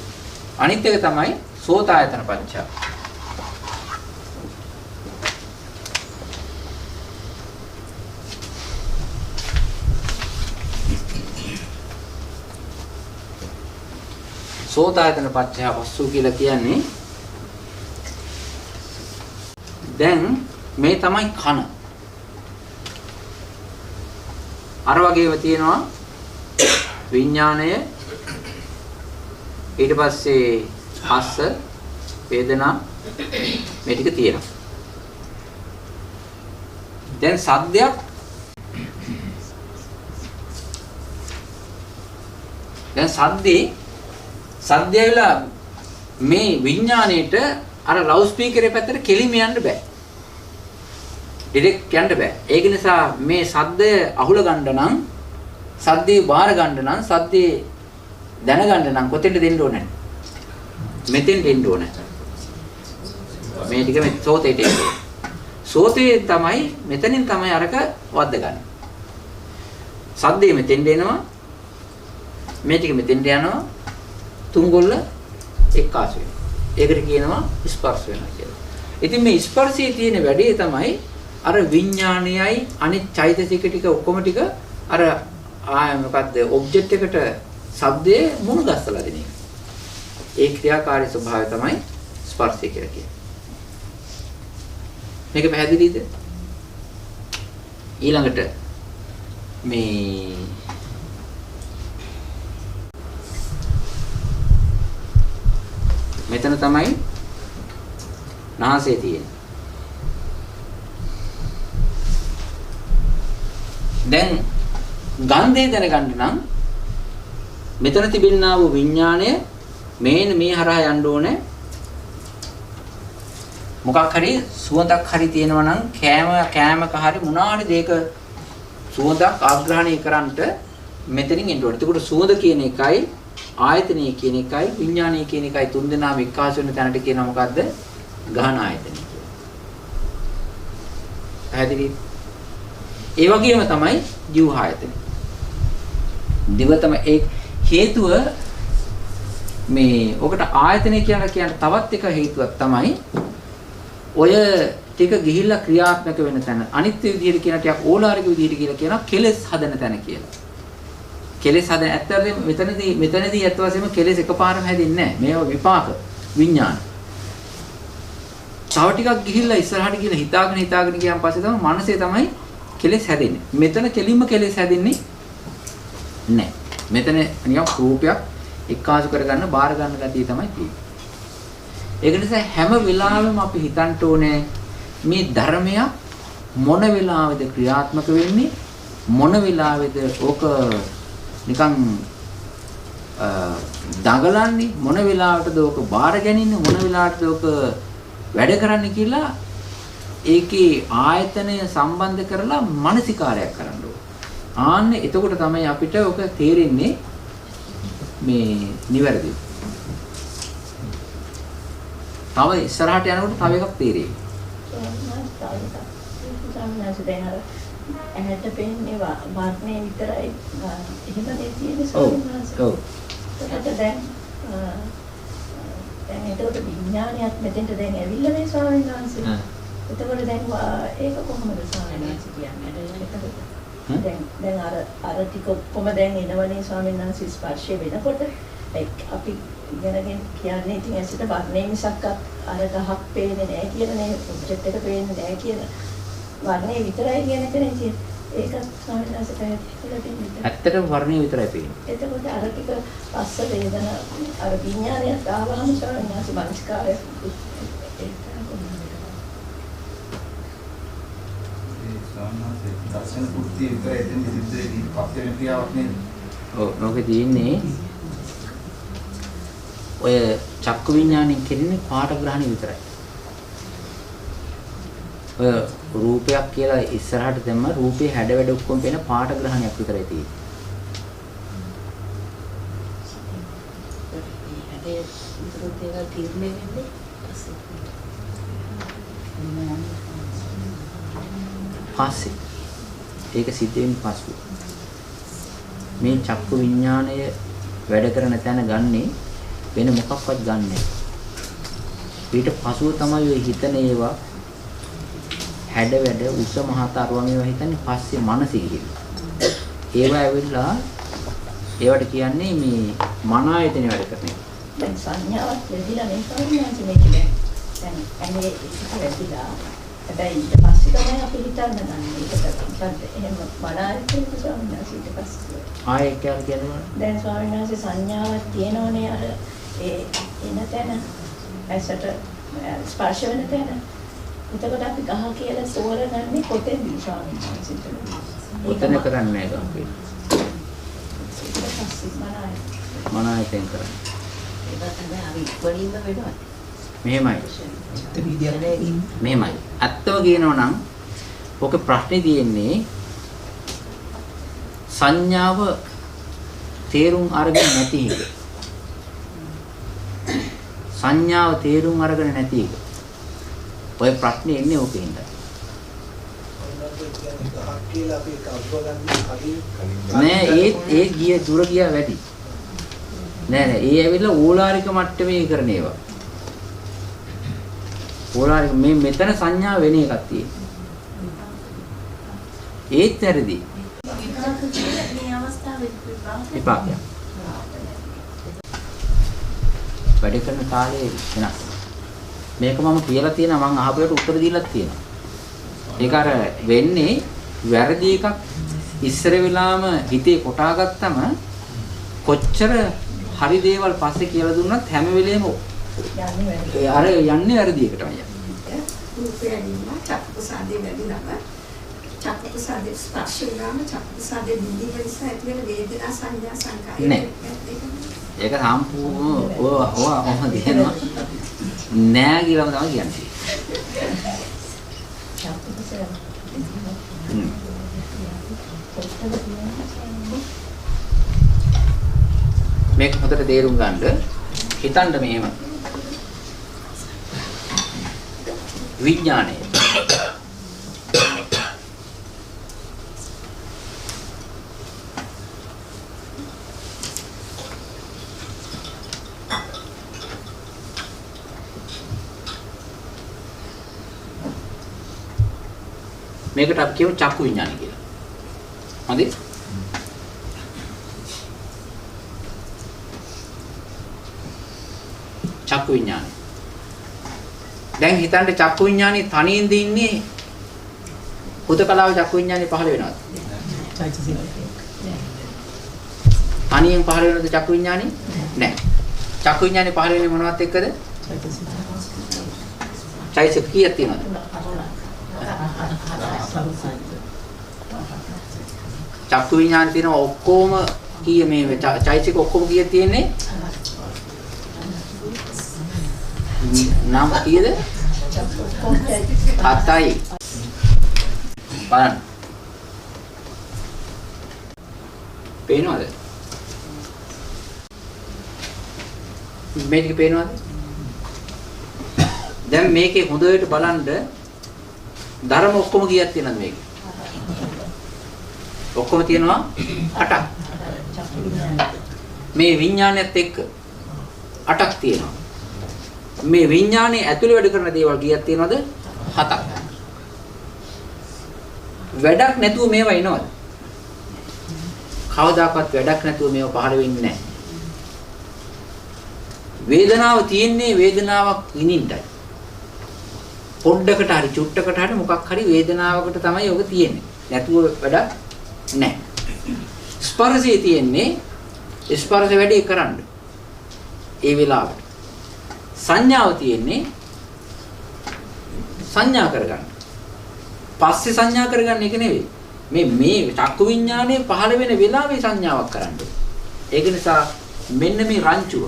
අනිත් එක තමයි සෝතායතන පච්චය. සෝතායතන පච්චය පස්සු කියලා කියන්නේ දැන් මේ තමයි කන. අර වගේම තියෙනවා විඥාණය, ඊට පස්සේ හස්ස, වේදනා මේ ටික තියෙනවා. දැන් සද්දයක් සද්දයලා මේ විඥාණයට අර ලවුඩ් ස්පීකරේ පැත්තට කෙලිම යන්න බෑ. ඩිරෙක්ට් යන්න බෑ. ඒක නිසා මේ සද්දය අහුල ගන්න නම්, සද්දේ බාර ගන්න නම්, සද්දේ දැනගන්න නම් කොතෙන්ද දෙන්න ඕනේ? මෙතෙන් දෙන්න ඕනේ. මේ ටික මේ සෝතේට එන්නේ. සෝතේ තමයි මෙතනින් තමයි අරක වද්ද ගන්න. සද්දේ මෙතෙන් දෙනවා. මේ ටික මෙතෙන්ට යනවා. තුන්ගොල්ල එක්කාසු වෙනවා. ඒකට කියනවා ස්පර්ශ වෙනවා කියලා. ඉතින් මේ ස්පර්ශයේ තියෙන වැඩේ තමයි අර විඥානයයි අනිත් චෛතසික ටික ඔක්කොම ටික අර මොකද්ද ඔබ්ජෙක්ට් එකට ශබ්දයේ මුණ ගැස්සලා දෙන එක. ඒ ක්‍රියාකාරී ස්වභාවය තමයි ස්පර්ශය කියලා කියන්නේ. මේක පැහැදිලිද? ඊළඟට මේ මෙතන තමයි නාසය තියෙන්නේ. දැන් ගන්ධය දැනගන්න නම් මෙතන තිබෙනා වූ විඥාණය මේ හරහා යන්න ඕනේ. මොකක් හරි සුවඳක් හරි තියෙනවා නම් කෑමක හරි මොනාරි දෙයක සුවඳක් ආග්‍රහණය කරන්නට මෙතනින් එන්න ඕනේ. ඒකට සුවඳ කියන එකයි ආයතනය කියන එකයි විඥානය කියන එකයි තුන්දෙනාම එක්කාසු වෙන තැනට කියනවා මොකද්ද? ගහන ආයතනය කියලා. පැහැදිලි? ඒ වගේම තමයි ජීව ආයතනය. දිව තමයි ඒ හේතුව මේ ඔකට ආයතනය කියලා කියන තවත් එක හේතුවක් තමයි ඔය ටික ගිහිල්ලා ක්‍රියාත්මක වෙන තැන. අනිත්‍ය විදිහට කියන ටිකක් ඕලාරික විදිහට කියලා කියනවා කෙලෙස් හදන තැන කියලා. කෙලෙස් හදන ඇත්තටම මෙතනදී ඇත්ත වශයෙන්ම කෙලෙස් එකපාරම හැදෙන්නේ නැහැ. මේවා විපාක විඥාන. තව ටිකක් ගිහිල්ලා ඉස්සරහට ගිහිල්ලා හිතාගෙන ගියාන් පස්සේ තමයි මනසේ තමයි කෙලෙස් හැදෙන්නේ. මෙතන කෙලින්ම කෙලෙස් හැදෙන්නේ නැහැ. මෙතන නිකන් රූපයක් එක්කාසු කරගන්න බාර ගන්න ගතිය තමයි තියෙන්නේ. ඒක නිසා හැම වෙලාවෙම අපි හිතන්න ඕනේ මේ ධර්මය මොන වෙලාවෙද ක්‍රියාත්මක වෙන්නේ, මොන වෙලාවෙද ඕක නිකන් දඟලන්නේ, මොන වෙලාවටද ඕක බාර ගැනින්නේ, මොන වෙලාවටද ඕක වැඩ කරන්නේ කියලා ඒකේ ආයතනය සම්බන්ධ කරලා මානසිකාරයක් කරන්න ඕන. ආන්න එතකොට තමයි අපිට ඔක තේරෙන්නේ මේ නිවැරදිව. තව ඉස්සරහට යනකොට තව එකක් තේරෙයි. ඇහැට පෙන්නේ වර්ණේ විතරයි එහෙමනේ තියෙන්නේ සෝමනස. ඔව්. දැන් ඒකට විඥානයත් මෙතෙන්ට දැන් ඇවිල්ලා මේ ස්වාමීන් වහන්සේ. එතකොට දැන් ඒක කොහොමද ස්වාමීන් වහන්සේ කියන්නේ? දැන් අර ටික කොහොම දැන් එනවනේ ස්වාමීන් වහන්සේ ස්පර්ශය වෙනකොට අපි ඉගෙනගෙන කියන්නේ ඉතින් ඇසිට වර්ණේ මිසක් අර ගහක් පේන්නේ නැහැ කියලානේ ඔබ්ජෙක්ට් එක පේන්නේ නැහැ කියන වර්ණේ විතරයි කියන එකනේ තියෙන්නේ. ඒක ස්වාමීන් වහන්සේ පැහැදිලි දෙන්නේ. ඇත්තටම වර්ණේ විතරයි පේන්නේ. එතකොට අර ටික පස්ස වේදනා අර විඥානයත් ආවම ස්වාමීන් වහන්සේ මනස්කාරය දර්ශන කෘත්‍ය විතරයි එතන සිද්ධ වෙන්නේ පස්සේ වෙන ක්‍රියාවක් නේද? ඔව් මොකද තියෙන්නේ ඔය චක්කු විඥාණයෙන් කෙරෙන්නේ පාට ග්‍රහණය විතරයි. ඔය රූපයක් කියලා ඉස්සරහට දැම්ම රූපේ හැඩ වැඩ ඔක්කොම පේන පාට ග්‍රහණයක් විතරයි තියෙන්නේ. පස්සේ ඒක සිද්ධ වෙන්නේ පස්සෙ. මේ චක්කු විඥාණය වැඩ කරන තැන ගන්නේ වෙන මොකක්වත් ගන්නෑ. ඊට පසුව තමයි ඔය හිතන ඒවා හැඩ වැඩ උස මහත අරුවන් ඒවා හිතන්නේ පස්සේ මනසේ කියලා. ඒවා ඇවිල්ලා ඒවට කියන්නේ මේ මන ආයතන වැඩ කරන එක. දැන් සංඥාවක් ලැබිලා මේ සංඥාන්ත මේක දැන් අනේ ඒක ලැබිලා හැබැයි ඊට පස්සේ තමයි අපි හිතන්න ගන්න. ඒකට මොකද්ද එහෙම බලාගෙන ඉන්න ස්වාමීන් වහන්සේ ඊට පස්සේ ආයෙ කියනවා දැන් ස්වාමීන් වහන්සේ සංඥාවක් තියෙනෝනේ අර ඒ එන තැන ඇසට ස්පර්ශ වෙන තැන. එතකොට අපි ගහ කියලා තෝරගන්නේ කොතෙන්ද ස්වාමීන් වහන්සේ? ඔතන කරන්නේ නැහැ අපි. මන ආයතෙන් කරන්නේ. ඒක තමයි අපි වලින්ම වෙනවා. මෙහෙමයි. මෙහෙමයි. ඇත්තම කියනවා නම් ඔක ප්‍රශ්නේ තියෙන්නේ සංඥාව තේරුම් අරගෙන නැති එක. සංඥාව තේරුම් අරගෙන නැති එක. ඔය ප්‍රශ්නේ එන්නේ ඕකෙන්ද. නෑ ඒ ගිය දුර ගියා වැඩි. නෑ ඒ ඇවිල්ලා ඕලාරික මට්ටමේ කරන ඒවා. ඕලාරික මේ මෙතන සංඥා වෙන එකක් තියෙන්නේ. ඒත් වැරදි. මේ අවස්ථාවේ විපාකය. වැඩ කරන කාලේ වෙනස්. මේක මම කියලා තියෙනවා මම අහපුවට උත්තර දීලා තියෙනවා. ඒක අර වෙන්නේ වැරදි එකක් ඉස්සර වෙලාම හිතේ කොටා ගත්තම කොච්චර හරි දේවල් පස්සේ කියලා දුන්නත් හැම වෙලේම අර යන්නේ වැරදි එකටමයි. රූපය නිමා චක්කසාදේ වැඩිනම චක්කසාදේ ස්පර්ශ වුණාම චක්කසාදේ නිදි වෙනස ඇති වෙන වේදනා සංඥා සංකාය නෑ. ඒක සම්පූර්ණ ඔහොම දෙනවා. නෑ කියලාම තමයි කියන්නේ. මේක හොඳට තේරුම් ගන්න හිතන්න මෙහෙම විඥාණය මේකට අපි කියමු චක්කු විඥානය කියලා. හරි? චක්කු විඥානය. දැන් හිතන්න චක්කු විඥානේ තනියෙන් දින්නේ හුදකලාව චක්කු විඥානේ පහළ වෙනවද? තනියෙන් පහළ වෙනවද චක්කු විඥානේ? නැහැ. චක්කු විඥානේ පහළ වෙන්නේ මොනවත් එක්කද? චෛතසික කීයක් තියෙනවද? චක්කු විඥානේ තියෙන ඔක්කොම කීය මේ චෛතසික ඔක්කොම කීයක් තියෙන්නේ? නම් කීයද? 7යි. බලන්න. පේනවද? මේක පේනවද? දැන් මේකේ හොඳට බලන්න ධර්ම ඔක්කොම කීයක් තියෙනවද මේකේ? ඔක්කොම තියෙනවා 8ක්. මේ විඥානයත් එක්ක 8ක් තියෙනවා. මේ විඥානේ ඇතුළේ වැඩ කරන දේවල් කීයක් තියෙනවද? 7ක්. වැඩක් නැතුව මේවා එනවද? කවදාකවත් වැඩක් නැතුව මේවා පහළ වෙන්නේ නැහැ. වේදනාව තියෙන්නේ වේදනාවක් විඳින්නයි. පොඩ්ඩකට හරි චුට්ටකට හරි මොකක් හරි වේදනාවකට තමයි ඔක තියෙන්නේ. නැතුව වැඩක් නැහැ. ස්පර්ශය තියෙන්නේ ස්පර්ශ වැඩේ කරන්න. ඒ වෙලාවට. සංඥාව තියෙන්නේ සංඥා කරගන්න. පස්සේ සංඥා කරගන්න එක නෙවෙයි. මේ චක්කු විඥානයේ පහළ වෙන වෙලාවේ සංඥාවක් කරන්න. ඒක නිසා මෙන්න මේ රංචුව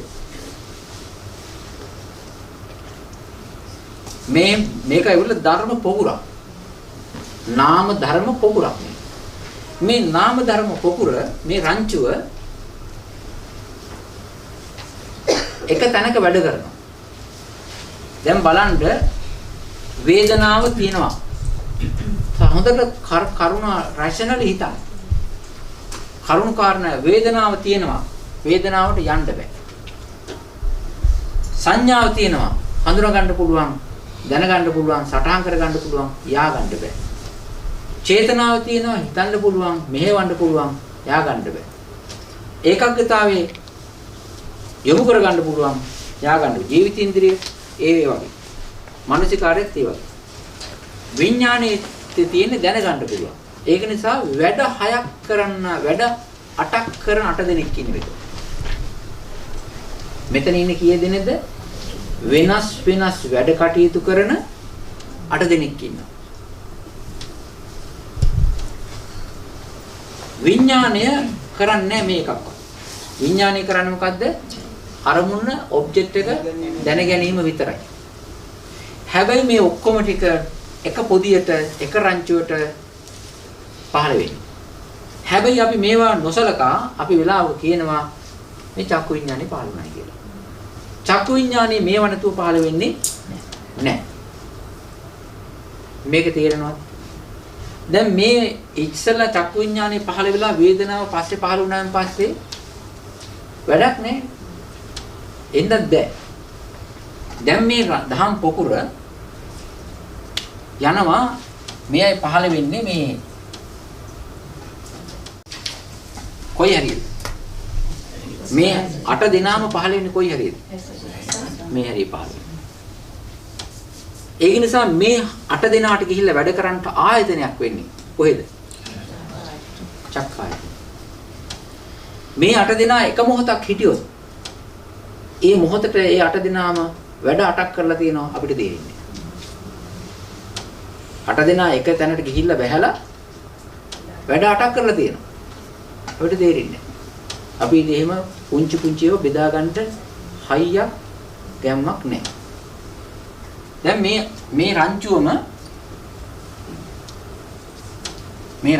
මේක ඇවිල්ලා ධර්ම පොකුරක්. නාම ධර්ම පොකුරක්. මේ නාම ධර්ම පොකුර මේ රංචුව එක තැනක වැඩ කරනවා. දැන් බලන්න වේදනාව තියෙනවා. හොඳට කරුණා රැෂනලි හිතන්න. කරුණු කාරණා වේදනාව තියෙනවා. වේදනාවට යන්න බෑ. සංඥාව තියෙනවා. හඳුනා ගන්න පුළුවන්, දැනගන්න පුළුවන්, සටහන් කර ගන්න පුළුවන්, යා ගන්න බෑ. චේතනාව තියෙනවා, හිතන්න පුළුවන්, මෙහෙවන්න පුළුවන්, යා ගන්න බෑ. ඒකාග්‍රතාවයේ යොමු කර ගන්න පුළුවන්, යා ගන්න. ජීවිතේන්ද්‍රිය ඒ වගේ. මානසිකාරයත් ඒ වගේ. විඥානයේ තියෙන දැනගන්න පුළුවන්. ඒක නිසා වැඩ 6ක් කරන්න, වැඩ 8ක් කරන 8 දෙනෙක් ඉන්නේ. මෙතන ඉන්නේ කී දෙනෙක්ද? වෙනස් වැඩ කටයුතු කරන 8 දෙනෙක් ඉන්නවා. විඥාණය කරන්නේ මේකක්වත්. විඥාණය කරන්නේ මොකද්ද? අරමුණ ඔබ්ජෙක්ට් එක දැන ගැනීම විතරයි. හැබැයි මේ ඔක්කොම ටික එක පොදියට එක රංචුවට පහළ වෙන්නේ. හැබැයි අපි මේවා නොසලකා අපි වෙලාවක කියනවා මේ චක්කු විඥානේ පහළ වුණා කියලා. චක්කු විඥානේ මේව නැතුව පහළ වෙන්නේ නැහැ. මේක තේරෙනවද? දැන් මේ ඉස්සෙල්ලා චක්කු විඥානේ පහළ වෙලා වේදනාව පස්සේ පහළ වුණාන් පස්සේ වැඩක් නැහැ. එන්නත් බෑ. දැන් මේ දහම් පොකුර යනවා මෙයයි පහළ වෙන්නේ මේ කොයි හරියද? මේ 8 දෙනාම පහළ වෙන්නේ කොයි හරියද? මේ හරිය පහළ වෙන්නේ. ඒ නිසා මේ 8 දෙනාට ගිහිල්ලා වැඩ කරන්න ආයතනයක් වෙන්නේ කොහෙද? චක්කාය. මේ 8 දෙනා එක මොහොතක් හිටියොත් ඒ මොහොතට ඒ 8 දෙනාම වැඩ 8ක් කරලා තියෙනවා අපිට තේරෙන්නේ. 8 දෙනා එක තැනට ගිහිල්ලා බැහැලා වැඩ 8ක් කරලා තියෙනවා. අපිට තේරෙන්නේ. අපි ඉතින් එහෙම පුංචි පුංචිව බෙදා ගන්නට හයියක් ගැම්මක් නැහැ. දැන් මේ රංචුවම මේ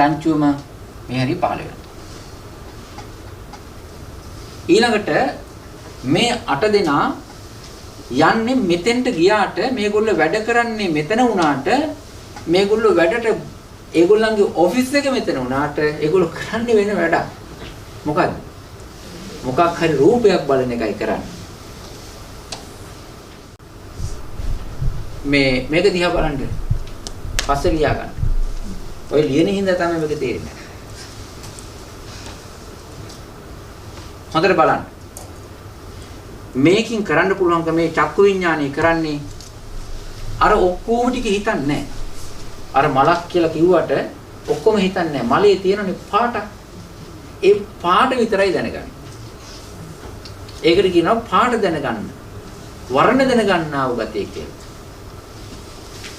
හරි පහළ වෙනවා. ඊළඟට මේ 8 දෙනා යන්නේ මෙතෙන්ට ගියාට මේගොල්ලෝ වැඩ කරන්නේ මෙතන වුණාට මේගොල්ලෝ වැඩට ඒගොල්ලන්ගේ ඔෆිස් එක මෙතන වුණාට ඒගොල්ලෝ කරන්නේ වෙන වැඩක්. මොකද්ද? මොකක් හරි රූපයක් බලන එකයි කරන්නේ. මේක දිහා බලන්න. පස්සේ ලියා ගන්න. ඔය ලියන හින්දා තමයි මේක තේරෙන්නේ. හොඳට බලන්න. මේකින් කරන්න පුළුවන් මේ චක්කු විඥානය කරන්නේ අර ඔක්කොම ටික හිතන්නේ නැහැ. අර මලක් කියලා කිව්වට ඔක්කොම හිතන්නේ නැහැ. මලේ තියෙනනේ පාටක්. ඒ පාට විතරයි දැනගන්නේ. ඒකට කියනවා පාට දැනගන්න. වර්ණ දැනගන්නා වූ ගතිය කියලා.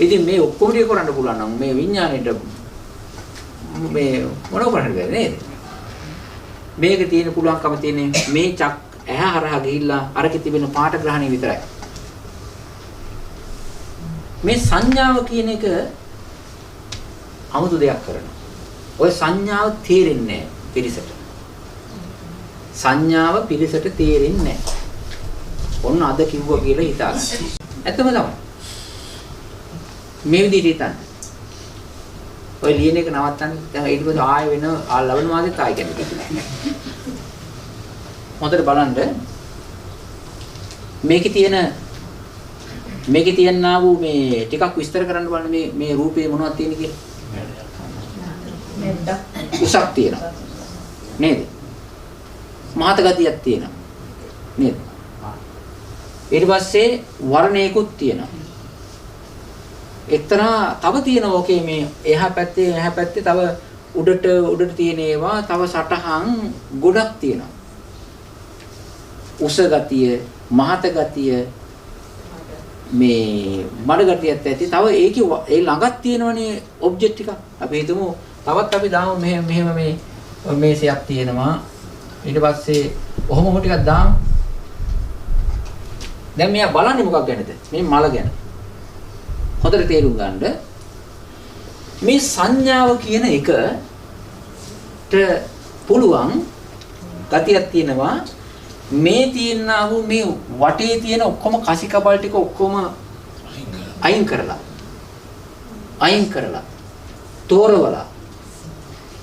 ඉතින් මේ ඔක්කොම ටික කරන්න පුළුවන් නම් මේ විඥාණයට මේ මොනව කරන්නද නේද? මේක තියෙන පුළුවන්කම තියෙන්නේ මේ ඇහැ හරහා ගිහිල්ලා අරකේ තිබෙන පාට ග්‍රහණය විතරයි. මේ සංඥාව කියන එක 아무තු දෙයක් කරනවා. ඔය සංඥාව තේරෙන්නේ නැහැ පිරිසට. සංඥාව පිරිසට තේරෙන්නේ නැහැ. ඔන්න අද කිව්වා කියලා හිතාගන්න. ඇත්තම තමයි. මේ විදිහට හිතන්න. ඔය ලියන එක නවත්තන්න. දැන් ඊට පස්සේ ආයෙ වෙන ලබන මාසෙත් ආයෙ කියන්න. හොඳට බලන්න මේකේ තියෙනා වූ මේ ටිකක් විස්තර කරන්න බලන්න මේ රූපේ මොනවද තියෙන්නේ කියලා. උසක් තියෙනවා නේද? මහත ගතියක් තියෙනවා නේද? ඊට පස්සේ වර්ණයකුත් තියෙනවා. එක්තරා තව තියෙනවා ඔකේ මේ එහා පැත්තේ තව උඩට තියෙන ඒවා තව සටහන් ගොඩක් තියෙනවා. උස ගතිය, මහත ගතිය, මේ මඩ ගතියත් ඇති. තව ඒකේ ඒ ළඟක් තියෙනවනේ ඔබ්ජෙක්ට් ටිකක්. අපි හිතමු තවත් අපි දාමු මෙහෙම මේ මේසයක් තියෙනවා. ඊට පස්සේ ඔහොම ටිකක් දාමු. දැන් මෙයා බලන්නේ මොකක් ගැනද? මේ මල ගැන. හොඳට තේරුම් ගන්න. මේ සංඥාව කියන එකට පුළුවන් ගතියක් තියෙනවා. මේ තියෙනා වූ මේ වටේ තියෙන ඔක්කොම කසිකබල් ටික ඔක්කොම අයින් කරලා තෝරවලා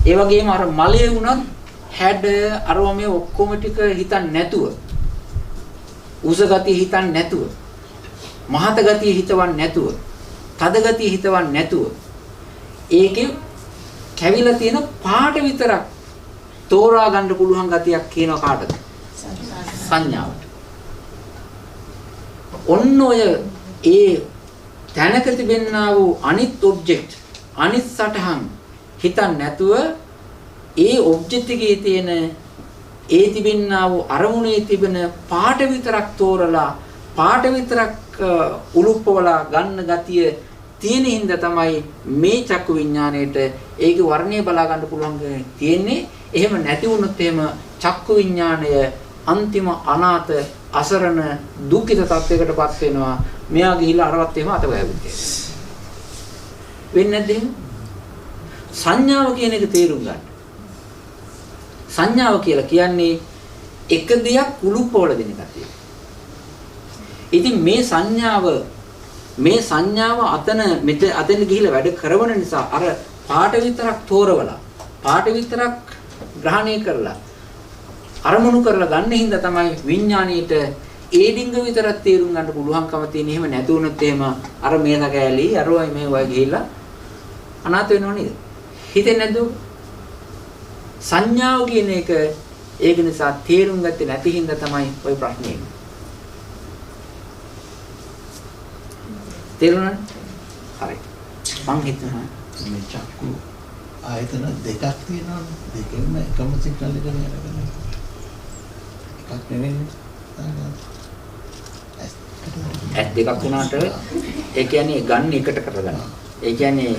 ඒ වගේම අර මලේ වුණත් හැඩ අරව මේ ඔක්කොම ටික හිතන්නේ නැතුව උස ගතිය හිතන්නේ නැතුව මහත ගතිය හිතවන්නේ නැතුව තද ගතිය හිතවන්නේ නැතුව ඒකේ කැවිලා තියෙන පාට විතරක් තෝරා ගන්න පුළුවන් ගතියක් කියන කාටද? සංඥාවට. ඔන්න ඔය ඒ තැනක තිබෙනා වූ අනිත් ඔබ්ජෙක්ට් අනිත් සටහන් හිතන්නේ නැතුව ඒ ඔබ්ජෙක්ට් එකේ තියෙන ඒ තිබෙනා වූ අරමුණේ තිබෙන පාට විතරක් තෝරලා පාට විතරක් උලුප්පවලා ගන්න ගතිය තියෙන හින්දා තමයි මේ චක්කු විඥාණයට ඒකේ වර්ණය බලා ගන්න පුළුවන් තියෙන්නේ. එහෙම නැති වුණොත් එහෙම චක්කු විඥාණය අන්තිම අනාථ අසරණ දුක්ඛිත තත්යකටපත් වෙනවා. මෙයා ගිහිල්ලා අරවත් එහෙම අතවැයුත් වෙන්නේ නැද්ද එහෙම? සංඥාව කියන එක තේරුම් ගන්න. සංඥාව කියලා කියන්නේ එක දෙයක් කුළුප්පවල දෙන කතිය. ඉතින් මේ සංඥාව අතන ගිහිල්ලා වැඩ කරන නිසා අර පාට විතරක් තෝරවලා පාට විතරක් ග්‍රහණය කරලා අරමුණු කරලා ගන්න හින්දා තමයි විඥාණයට ඒ ඩිංග විතරක් තේරුම් ගන්න පුළුවන්කම තියෙන. එහෙම නැති වුණොත් එහෙම අර මේස කෑලි අරවයි මේ වගේ ගිහිල්ලා අනාථ වෙනව නේද? හිතෙන්නේ නැද්ද? සංඥාව කියන එක ඒක නිසා තේරුම් ගත්තේ නැති හින්දා තමයි ওই ප්‍රශ්නේ එන්නේ. තේරුණාද? හරි. මං හිතනවා මේ චක්කු ආයතන දෙකක් තියෙනවා. දෙකෙන්ම එකම සිග්නල් එක නේද? එකක් නෙවෙයි. ඇස් දෙකක් වුණාට ඒ කියන්නේ ගන්න එකට කරගන්න. ඒ කියන්නේ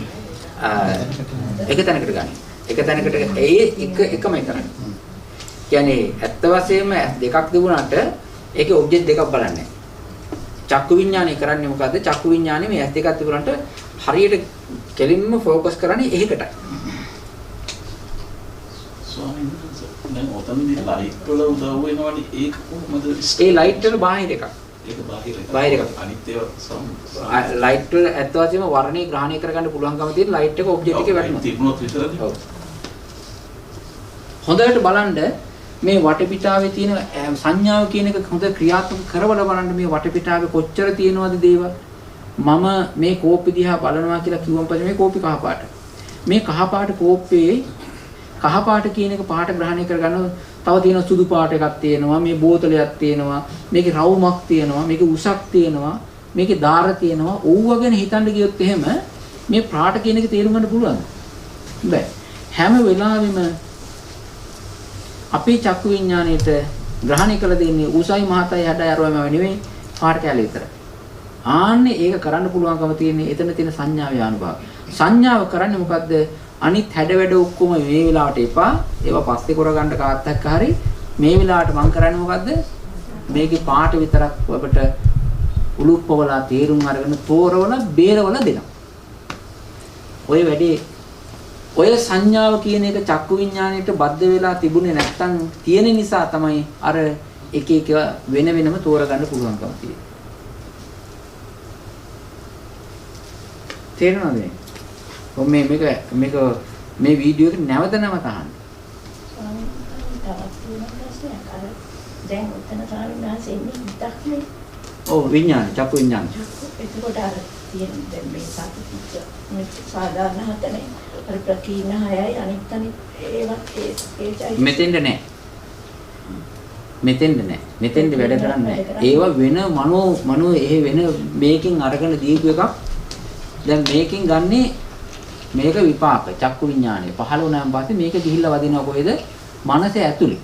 එක තැනකට ගන්න. එක තැනකට එකමයි කරන්නේ. කියන්නේ ඇත්ත වශයෙන්ම ඇස් දෙකක් තිබුණාට ඒකේ ඔබ්ජෙක්ට් දෙකක් බලන්නේ. චක්කු විඥානය කරන්නේ මොකද්ද? චක්කු විඥානේ මේ ඇස් දෙකක් තිබුණාට හරියට කෙලින්ම ફોකස් කරන්නේ ඒකටයි. ස්වාමීන් වහන්සේ දැන් ඔතනදී ලයිට් වල උදව් වෙනවනේ ඒක කොහොමද? ඒ ලයිට් වල බාහිර එකක්. ඒක බාහිර එකක්. අනිත් ඒවා ලයිට් වල ඇත්ත වශයෙන්ම වර්ණේ ග්‍රහණය කරගන්න පුළුවන්කම තියෙන ලයිට් එක ඔබ්ජෙක්ට් එකේ වැටෙනවා. තිබුණොත් විතරද? ඔව්. හොඳට බලන්න මේ වටපිටාවේ තියෙන සංඥාව කියන එක හොඳ ක්‍රියාත්මක කරවල බලන්න මේ වටපිටාවේ කොච්චර තියෙනවද දේවල්. මම මේ කෝප්පේ දිහා බලනවා කියලා කිව්වම පස්සේ මේ කෝප්පේ කහ පාට. මේ කහ පාට කෝප්පේ කහ පාට කියන එක පාට ග්‍රහණය කරගන්න තව තියෙන සුදු පාට එකක් තියෙනවා. මේ බෝතලයක් තියෙනවා. මේකේ රවුමක් තියෙනවා. මේකේ උසක් තියෙනවා. මේකේ දාර තියෙනවා. ඕව ගැන හිතන්න ගියොත් එහෙම මේ පාට කියන එක තේරුම් ගන්න පුළුවන්ද? බෑ. හැම වෙලාවෙම අපේ චක්කු විඥාණයට ග්‍රහණය කළ දෙන්නේ උසයි මහතයි හැඩයි අරවම නෙවෙයි පාට කැලේ විතරයි. ආන්නේ ඒක කරන්න පුළුවන්කම තියෙන්නේ එතන තියෙන සංඥාවේ අනුභව. සංඥාව කරන්නේ මොකද්ද? අනිත් හැඩ වැඩ ඔක්කොම මේ වෙලාවට එපා. ඒවා පස්සේ කරගන්න කාත්තක් හරි. මේ වෙලාවට මම කරන්නේ මොකද්ද? මේකේ පාට විතරක් ඔබට උලුප්පවලා තේරුම් අරගෙන තෝරවලා බේරවලා දෙනවා. ඔය වැඩේ ඔය සංඥාව කියන එක චක්කු විඥාණයට බද්ධ වෙලා තිබුණේ නැත්තම් තියෙන නිසා තමයි අර එක එක වෙන වෙනම තෝරගන්න පුළුවන්කම තියෙන්නේ. තේරෙනවද මේ? මේක මේ වීඩියෝ එක නැවත නැවත අහන්න. දැන් උතන සාවිනාසේ ඉන්නේ හිතක්නේ. ඔව් විඥාන චක්කු විඥාන. එතකොට අර තියෙන දැන් මේ සාපිච්ච මේ සාධාරණ හතනේ අර ප්‍රකීර්ණ 6යි අනිත් ඒවත් ඒයි මෙතෙන්ද නැහැ. මෙතෙන්ද වැඩ කරන්නේ නැහැ. ඒවා වෙන මනෝ එහෙ වෙන මේකෙන් අරගෙන දීපු එකක්. දැන් මේකෙන් ගන්නේ මේක විපාක චක්කු විඥානය පහළ වුණාන් පස්සේ මේක ගිහිල්ලා වදිනවා කොහෙද? මනස ඇතුලේ.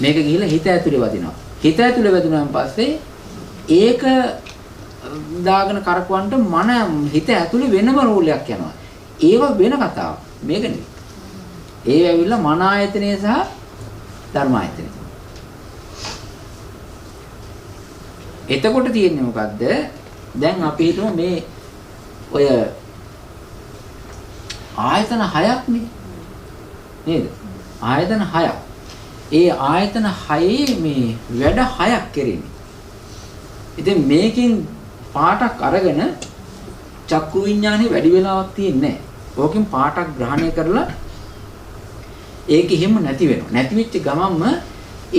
මේක ගිහිල්ලා හිත ඇතුලේ වදිනවා. හිත ඇතුලේ වැදුනාන් පස්සේ ඒක දාගෙන කරකවන්න හිත ඇතුලේ වෙනම රෝලයක් යනවා. ඒව වෙන කතාවක්. මේක නෙවෙයි. ඒ ඇවිල්ලා මන ආයතනය සහ ධර්ම ආයතනය. එතකොට තියෙන්නේ මොකද්ද? දැන් අපි හිතමු මේ ඔය ආයතන 6ක් නේද? ආයතන 6ක්. ඒ ආයතන 6 මේ වැඩ 6ක් කෙරෙන්නේ. ඉතින් මේකෙන් පාටක් අරගෙන චක්කු විඥානේ වැඩි වෙලාවක් තියෙන්නේ නැහැ. ඕකෙන් පාටක් ග්‍රහණය කරලා ඒක එහෙම නැති වෙනවා. නැති වෙච්ච ගමන්ම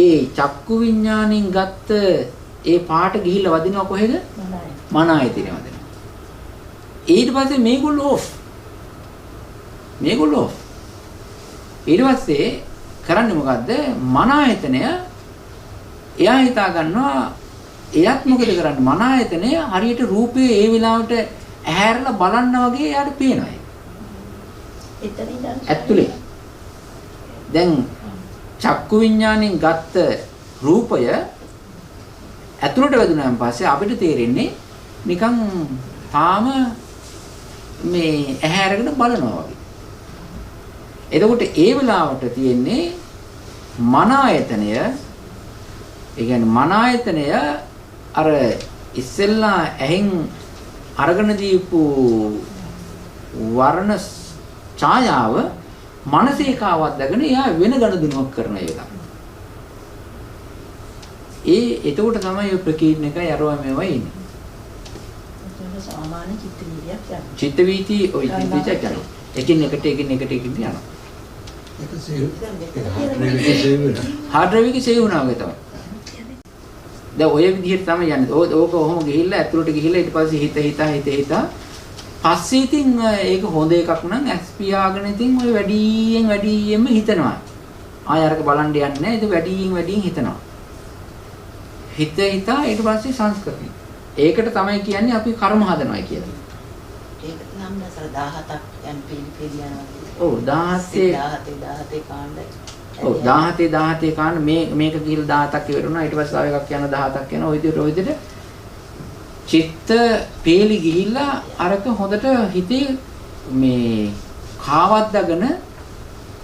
ඒ චක්කු විඥාණයෙන් ගත්ත ඒ පාට ගිහිල්ලා වදිනවා කොහෙද? මන ආයතනෙ වදිනවා. ඊට පස්සේ මේගොල්ලෝ ඔෆ්. මේගොල්ලෝ ඔෆ්. ඊට පස්සේ කරන්නේ මොකද්ද? මන ආයතනය එයා හිතා ගන්නවා එයත් මොකද කරන්නේ? මන ආයතනය හරියට රූපේ ඒ වෙලාවට ඇහැරලා බලන්න වගේ එයාට පේනවා. ඇතුලේ දැන් චක්කු විඥාණයෙන් ගත්ත රූපය ඇතුළට වැදුනාන් පස්සේ අපිට තේරෙන්නේ නිකන් තාම මේ ඇහැ අරගෙන බලනවා වගේ. එතකොට ඒ වෙලාවට තියෙන්නේ මන ආයතනය. ඒ කියන්නේ මන ආයතනය අර ඉස්සෙල්ලා ඇහෙන් අරගෙන දීපු වර්ණ ඡායාව මනසේ කාවත් දගෙන එයා වෙන ගනුදෙනුවක් කරන එක. එතකොට තමයි ප්‍රකීර්ණ එකයි අරවා මේවා ඉන්නේ. ඒක සාමාන්‍ය චිත්ත වීතියක් යනවා. චිත්ත වීති ඔය චිත්ත වීතියක් යනවා. එකින් එකට යනවා. ඒක සේව් හાર્ඩ් ඩ්‍රයිව් එකේ සේව් වුණා වගේ තමයි. දැන් ඔය විදිහට තමයි යන්නේ. ඕක ඔහොම ගිහිල්ලා ඇතුළට ගිහිල්ලා ඊට පස්සේ හිත පස්සේ ඉතින් ඒක හොඳ එකක් නම් ඇස් පියාගෙන ඉතින් ඔය වැඩියෙන්ම හිතනවා. ආය අරක බලන්න යන්නේ නැහැ. ඒක වැඩියෙන් හිතනවා. හිතා ඊට පස්සේ සංස්කරණය. ඒකට තමයි කියන්නේ අපි කර්ම හදනවා කියලා. ඒක නම් නසර 17ක් යන පිළිපෙළ යනවා. ඔව් 17 කාණ්ඩ. ඔව් 17 කාණ්ඩ මේක කියලා 17ක් ඉවරුණා. ඊට පස්සේ තව එකක් යන 17ක් යනවා. ඔය විදිහට චිත්ත පේලි ගිහිල්ලා අරක හොඳට හිතේ මේ කාවද්දාගෙන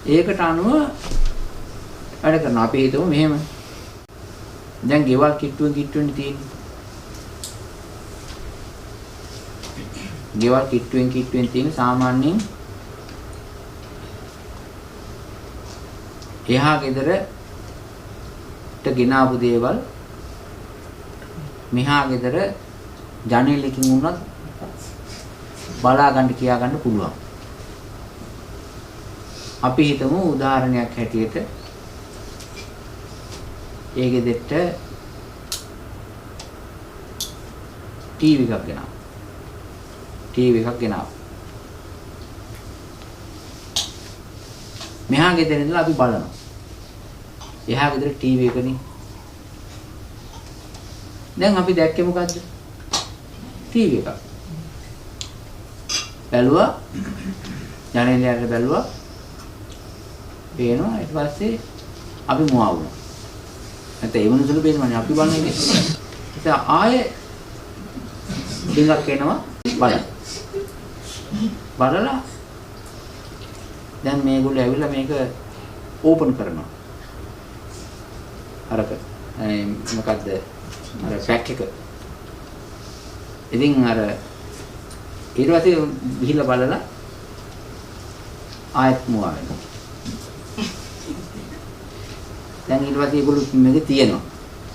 ඒකට අනුව වැඩ කරනවා. අපි හිතමු මෙහෙම. දැන් ගෙවල් කිට්ටුවෙන් තියෙන්නේ. ගෙවල් කිට්ටුවෙන් තියෙන සාමාන්‍යයෙන් එහා ගෙදරට ගෙනාවු දේවල් මෙහා ගෙදර ජනේලකින් වුණත් බලා ගන්න කියා ගන්න පුළුවන්. අපි හිතමු උදාහරණයක් හැටියට ඒ ගෙදරට ටීවී එකක් ගෙනාවා. මෙහා ගෙදර ඉඳලා අපි බලනවා. එහා ගෙදර ටීවී එකනේ. දැන් අපි දැක්කේ මොකද්ද? ටීවී එකක්. බැලුවා. ජනේලයට බැලුවා. පේනවා. ඊට පස්සේ අපි මුවා වුණා. නැත්නම් ඒ වෙනසුළු පේනවනේ අපි බලන එකේ. ඉතින් ආයේ ඩිංගක් එනවා බලලා දැන් මේගොල්ලෝ ඇවිල්ලා මේක ඕපන් කරනවා. අරක මොකද්ද? අර පැක් එක. ඉතින් අර ඊට පස්සේ ගිහිල්ලා බලලා ආයෙත් මුවා වෙනවා. දැන් ඊට පස්සේ ඒගොල්ලෝ මේක තියෙනවා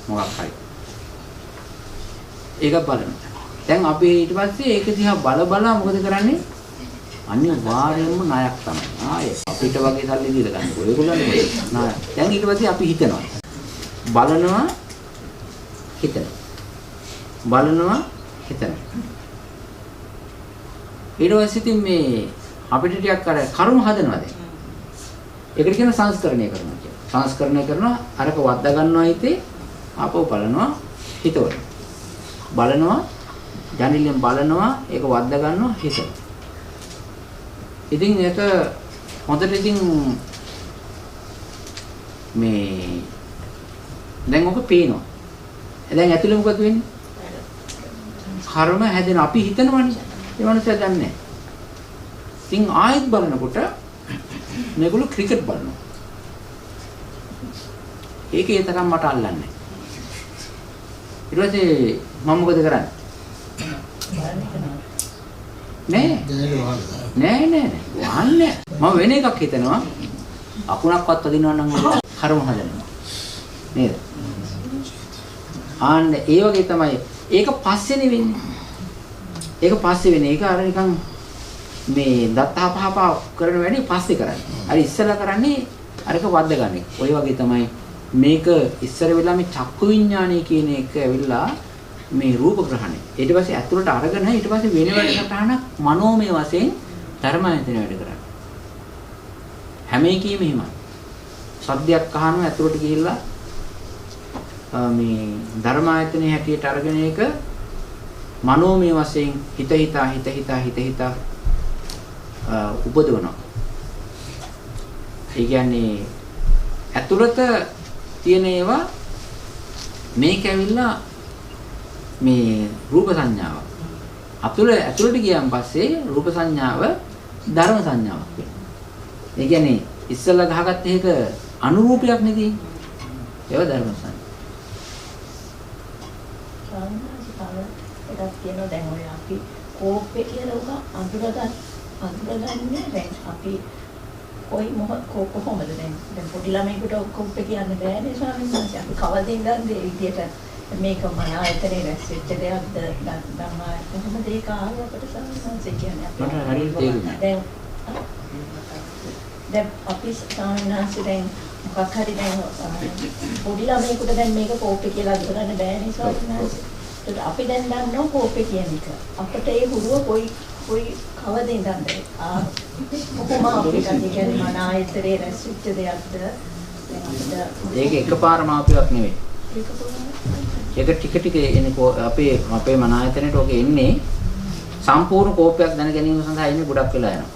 මොකක් හරි. ඒක බලනවා. දැන් අපි ඊට පස්සේ ඒක දිහා බලා මොකද කරන්නේ? අනිවාර්යයෙන්ම ණයක් තමයි. ආයේ අපිට වගේ සල්ලි දීලා ගන්න. ඔයගොල්ලන්ට ණය. දැන් ඊට පස්සේ අපි හිතනවා. බලනවා හිතනවා. ඊට පස්සේ ඉතින් මේ අපිට ටිකක් අර කර්ම හදනවා දැන්. ඒකට කියන සංස්කරණය කරනවා කියලා. සංස්කරණය කරනවා අරක වද්දා ගන්නවා හිතේ ආපහු බලනවා හිතවල. බලනවා ජනිලෙන් බලනවා ඒක වද්දා ගන්නවා හිතවල. ඉතින් ඒක හොඳට ඉතින් මේ දැන් ඔක පේනවා. දැන් ඇතුලේ මොකද වෙන්නේ? කර්ම හැදෙන අපි හිතනවනේ. ඒ මනුස්සයා දන්නේ නැහැ. ඉතින් ආයෙත් බලනකොට මේගොල්ලෝ ක්‍රිකට් බලනවා. ඒකේ තරම් මට අල්ලන්නේ නැහැ. ඊට පස්සේ මම මොකද කරන්නේ? නෑ. වහන්නේ. මම වෙන එකක් හිතනවා. අකුණක්වත් අදිනවා නම් කර්ම හදනවා. නේද? ආන්න ඒ වගේ තමයි. ඒක පස්සේනේ වෙන්නේ. ඒක අර නිකන් මේ දත්තාපහපා කරන වැඩේ පස්සේ කරන්නේ. අර ඉස්සෙල්ලා කරන්නේ අරක වද්දගන්නේ. ඔය වගේ තමයි මේක ඉස්සර වෙලා මේ චක්කු විඥානය කියන එක ඇවිල්ලා මේ රූප ග්‍රහණය. ඊට පස්සේ ඇතුළට අරගෙන ඊට පස්සේ වෙන වැඩසටහනක් මනෝමය වශයෙන් ධර්මායතන වැඩ කරන්නේ. හැම එකෙම එහෙමයි. සද්දයක් අහනවා ඇතුළට ගිහිල්ලා මේ ධර්මායතනයේ හැටියට අරගෙන ඒක මනෝමය වශයෙන් හිත හිතා උපදවනවා. ඒ කියන්නේ ඇතුළත තියෙන ඒවා මේක ඇවිල්ලා මේ රූප සංඥාව. ඇතුළට ගියාන් පස්සේ රූප සංඥාව ධර්ම සංඥාවක් වෙනවා. ඒ කියන්නේ ඉස්සෙල්ලා ගහගත්ත එක අනුරූපයක් නෙදී. ඒවා ධර්ම සංඥා. එකක් කියනවා දැන් ඔය අපි කෝප්පේ කියලා උග අඳුරගන්නේ දැන් අපි කොයි කොහොමද දැන් පොඩි ළමයෙකුට කෝප්පේ කියන්න බෑනේ ස්වාමීන් වහන්සේ. අපි කවදින්ද ඒ විදියට මේක මන ආයතනේ රැස් වෙච්ච දෙයක්ද ධර්මා කොහොමද ඒක ආවේ අපිට ස්වාමීන් වහන්සේ කියන්නේ අපි මට හරියට තේරුණා. දැන් අපි ස්වාමීන් වහන්සේ දැන් මොකක් හරි දැන් පොඩි ළමයෙකුට දැන් මේක කෝප්පේ කියලා අඳුරගන්න බෑනේ ස්වාමීන් වහන්සේ. අපි දැන් දන්නවා කෝපේ කියන එක. අපිට ඒ හුරුව කොයි කවදින්ද දන්නේ? කොහොම අපිට කියන්නේ මන ආයතරේ රැස්විච්ච දෙයක්ද? ඒක එකපාරම ආපියක් නෙවෙයි. ඒක ටික එන්නේ අපේ මන ආයතනයට ඔක එන්නේ සම්පූර්ණ කෝපයක් දැන ගැනීම සඳහා ඉන්නේ ගොඩක් වෙලා යනවා.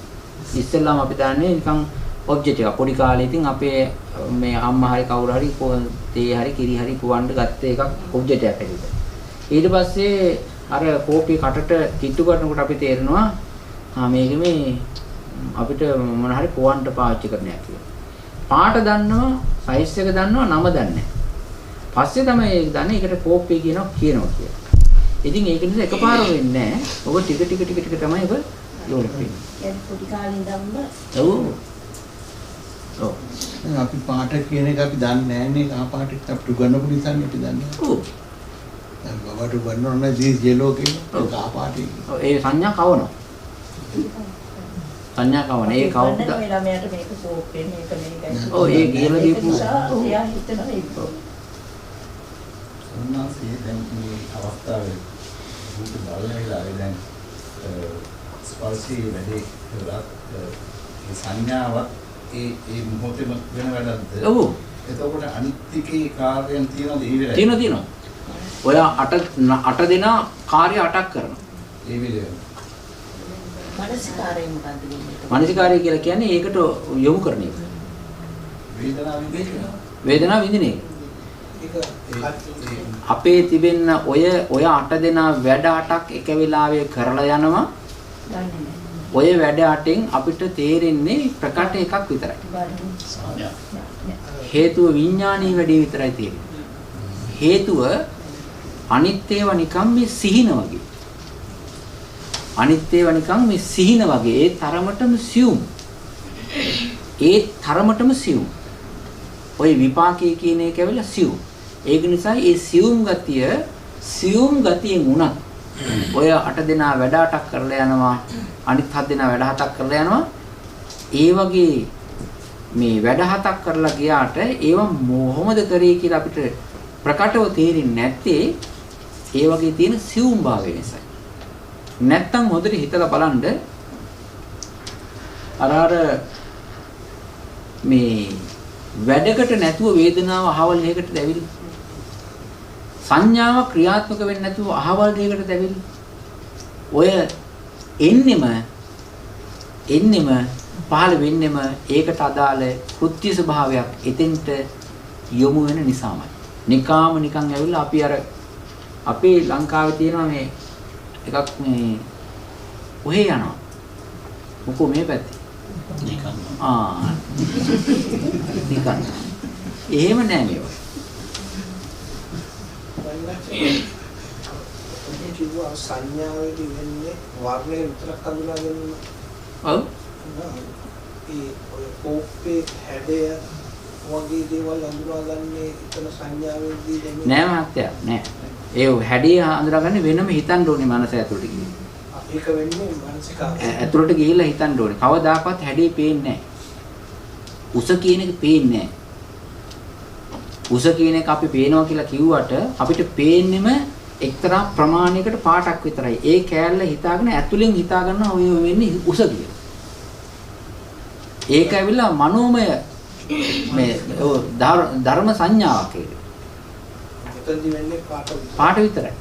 ඉස්සෙල්ලාම අපි දන්නේ නිකන් ඔබ්ජෙක්ට් එක. පොඩි කාලේ ඉතින් අපේ මේ අම්මා හරි කවුරු හරි තේ හරි කිරි හරි පුවන්න ගත්ත එකක් ඔබ්ජෙක්ට් එකක් හැටියට. ඊට පස්සේ අර කෝපි කටට කිට්ටු කරනකොට අපි තේරෙනවා මේක මේ අපිට මොන හරි පුවන්ට පාවිච්චි කරන්න කියලා. පාට දන්නවා, සයිස් එක දන්නවා, නම දන්නේ නැහැ. පස්සේ තමයි ඒක දන්නේ ඒකට කෝපි කියනවා කියලා. ඉතින් ඒක නිසා එකපාර වෙන්නේ නැහැ. ඔබ ටික තමයි ඔබ යොමු වෙන්නේ. يعني පොඩි කාලේ ඉඳන්ම ඔව්. අපි පාට කියන එක අපි දන්නේ නැහැ නේ. ආ පාට අපිට උගන්වපු නිසා අපි දන්නේ. ඔව්. බබට උගන්වන්න ජීලෝ කියන ආ පාටේ. ඔව් ඒ සංඥා කවනවා. සංඥා කවන. ඒ කවුද? මේ ළමයාට මේක කෝපේ මේකයි. ඔව් ඒ කියලා දීපු එයා හිතනවා ඒක. සෝනාසේ දැන් මේ අවස්ථාවේ භූත බලලා දැන් ස්පර්ශී වැඩි කරලා ඒ සංඥාවත් ඒ මොහොතේම වෙන වැඩක්ද? ඔව්. එතකොට අනිත්‍යකේ කාර්යයන් තියනද ඒ වෙලාවේ? තියෙනවා. ඔය 8 දෙනා කාර්ය 8ක් කරනවා. ඒ වෙලාවේ. මනසිකාරය මොකද්ද කියන්නේ? මනසිකාරය කියලා කියන්නේ ඒකට යොමු කරන එක. වේදනාව විඳින එක. අපේ තිබෙන ඔය 8 දෙනා වැඩ 8ක් එක වෙලාවෙ කරලා යනවා. ඔය වැඩ 8න් අපිට තේරෙන්නේ ප්‍රකට එකක් විතරයි. හේතුව විඥානීය වැඩේ විතරයි තේරෙන්නේ. හේතුව අනිත් ඒවා නිකම් මේ සිහින වගේ. අනිත් ඒවා නිකම් මේ සිහින වගේ ඒ තරමටම සියුම්. ඔය විපාකයේ කියන එක ඇවිල්ලා සියුම්. ඒක නිසා ඒ සියුම් ගතියෙන් උනත් ඔය 8 දෙනා වැඩ 8ක් කරලා යනවා. අනිත් 7 දෙනා වැඩ 7ක් කරලා යනවා. ඒ වගේ මේ වැඩ 7ක් කරලා ගියාට ඒවා මොහොමද කරේ කියලා අපිට ප්‍රකටව තේරෙන්නේ නැත්තේ ඒ වගේ තියෙන සියුම් භාවය නිසා. නැත්තම් හොඳට හිතලා බලන්න අර මේ වැඩකට නැතුව වේදනාව අහවල් දෙයකට දැවිලි. සංඥාව ක්‍රියාත්මක වෙන්නේ නැතුව අහවල් දෙයකට දැවිලි. ඔය එන්නෙම පහළ වෙන්නෙම ඒකට අදාළ කෘත්‍ය ස්වභාවයක් එතෙන්ට යොමු වෙන නිසාමයි. නිකන් ඇවිල්ලා අපි අර අපේ ලංකාවේ තියෙනවා මේ එකක් මේ ඔහේ යනවා. මොකෝ මේ පැත්තේ. නිකන්. නිකන්. එහෙම නෑ මේවා. කිව්වා සංඥාවේදී වෙන්නේ වර්ණය විතරක් හඳුනා ගැනීම. ඔව්. ඒ ඔය කෝප්පේ හැඩය වගේ දේවල් හඳුනාගන්නේ එතන සංඥාවේදී දෙන්නේ නෑ මහත්තයා නෑ. ඒ හැඩය හඳුනාගන්නේ වෙනම හිතන්න ඕනේ මනස ඇතුළට ගිහින්. ඒක වෙන්නේ මානසිකාරය. ඇතුළට ගිහිල්ලා හිතන්න ඕනේ. කවදාකවත් හැඩේ පේන්නේ නෑ. උස කියන එක පේන්නේ නැහැ. උස කියන එක අපි පේනවා කියලා කිව්වට අපිට පේන්නෙම එක්තරා ප්‍රමාණයකට පාටක් විතරයි. ඒ කෑල්ල හිතාගෙන ඇතුලෙන් හිතා ගන්නවා ඔය වෙන්නේ උස කියලා. ඒක ඇවිල්ලා මනෝමය මේ ධර්ම සංඥාවක් ඒක. එතනදි වෙන්නේ පාට විතරයි.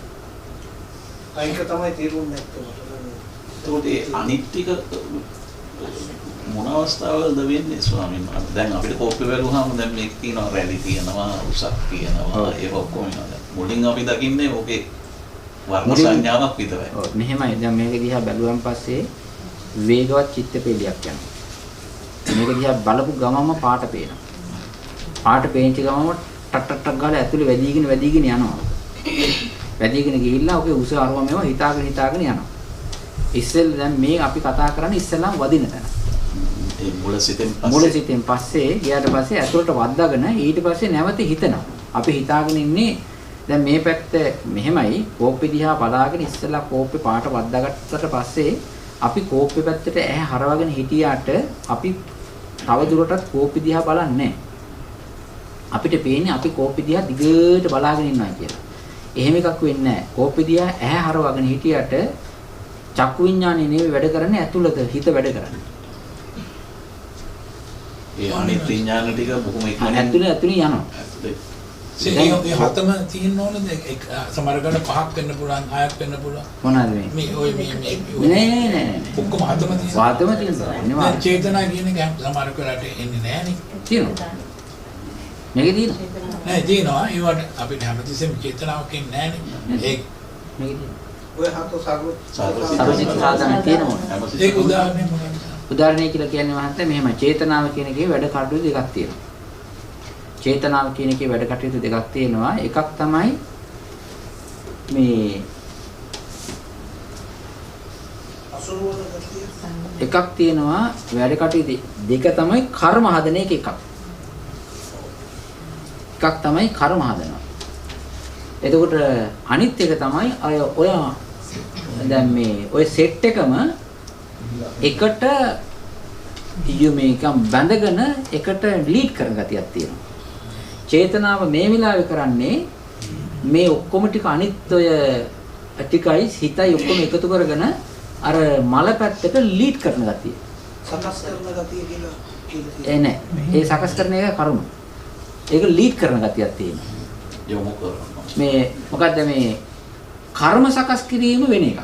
අයික තමයි තේරුම් නැත්තේ. ඒකට ඒ අනිත්‍යක මොන අවස්ථාවකද වෙන්නේ ස්වාමීන් වහන්සේ? දැන් අපිට කෝප්පේ වැළුවාම දැන් මේක තියෙනවා රැලි තියෙනවා උසක් තියෙනවා ඒක ඔක්කොම වෙනවා. මුලින් අපි දකින්නේ ඕකේ වර්ණ සංඥාවක් විතරයි. ඔව් මෙහෙමයි. දැන් මේක දිහා බැලුවන් පස්සේ වේගවත් චිත්තපේලියක් යනවා. මේක දිහා බලපු ගමම පාට පේනවා. පාට පේච්ච ගමම ටක් ටක් ටක් ගාලා ඇතුලේ වැඩිගෙන යනවා. වැඩිගෙන ගිහිල්ලා ඔකේ උස අරවම මේවා හිතාගෙන යනවා. ඉස්සෙල් දැන් මේ අපි කතා කරන්නේ ඉස්සෙල්ලාම වදින තැන. ඒ මුල සිතෙන් පස්සේ ගියාට පස්සේ ඇතුළට වද්දාගෙන ඊට පස්සේ නැවත හිතනවා. අපි හිතාගෙන ඉන්නේ දැන් මේ පැත්ත මෙහෙමයි කෝප්පේ දිහා බලාගෙන ඉස්සෙල්ලා කෝප්පේ පාට වද්දාගත්තට පස්සේ අපි කෝප්පේ පැත්තට ඇහැ හරවගෙන හිටියාට අපි තව දුරටත් කෝප්පේ දිහා බලන්නේ නැහැ. අපිට පේන්නේ අපි කෝප්පේ දිහා දිගට බලාගෙන ඉන්නවා කියලා. එහෙම එකක් වෙන්නේ නැහැ. කෝප්පේ දිහා ඇහැ හරවගෙන හිටියට චක්කු විඥානේ නෙවෙයි වැඩ කරන්නේ ඇතුළත හිත වැඩ කරන්නේ. ඒ අනිත් විඥාන ටික බොහොම ඉක්මනින් ඇතුළේ යනවා. ඒ හතම තියෙන්න ඕනද? සමහරකට පහක් වෙන්න පුළුවන්, හයක් වෙන්න පුළුවන්. මොනවාද මේ? මේ ඔය නෑ. ඔක්කොම හතම තියෙනවා. වාතම තියෙනවා. චේතනා කියන එක සමහරකට එන්නේ නෑනේ. තියෙනවා. මේකේ තියෙනවා. නෑ තියෙනවා. ඒවට අපිට හැමතිස්සෙම චේතනාවක් එන්නේ නෑනේ. ඒක මේකේ ඔය හත සර්වචිත්ත සාධන තියෙනවා. ඒක උදාහරණයක් මොකක්ද? උදාහරණය කියලා කියන්නේ මහත්තයා මෙහෙම චේතනාව කියන එකේ වැඩ කටයුතු දෙකක් තියෙනවා. චේතනාව කියන එකේ වැඩ කටයුතු දෙකක් තියෙනවා. එකක් තමයි මේ අසුරුවන ගතිය. එකක් තියෙනවා වැඩ කටයුතු දෙක තමයි කර්ම හදන එකක්. එකක් තමයි කර්ම හදනවා. එතකොට අනිත් එක තමයි ඔය දැන් මේ ඔය සෙට් එකම එකට මේකම් බැඳගෙන එකට ලීඩ් කරන ගතියක් තියෙනවා. චේතනාව මේ විලාවේ කරන්නේ මේ ඔක්කොම ටික අනිත් ඔය ටිකයි හිතයි ඔක්කොම එකතු කරගෙන අර මල පැත්තට ලීඩ් කරන ගතිය. සකස් කරන ගතිය කියලා ඒ නෑ. ඒ සකස් කරන එක කර්ම. ඒක ලීඩ් කරන ගතියක් තියෙනවා. යොමු කරනවා. මේ මොකද්ද මේ කර්ම සකස් කිරීම වෙන එකක්.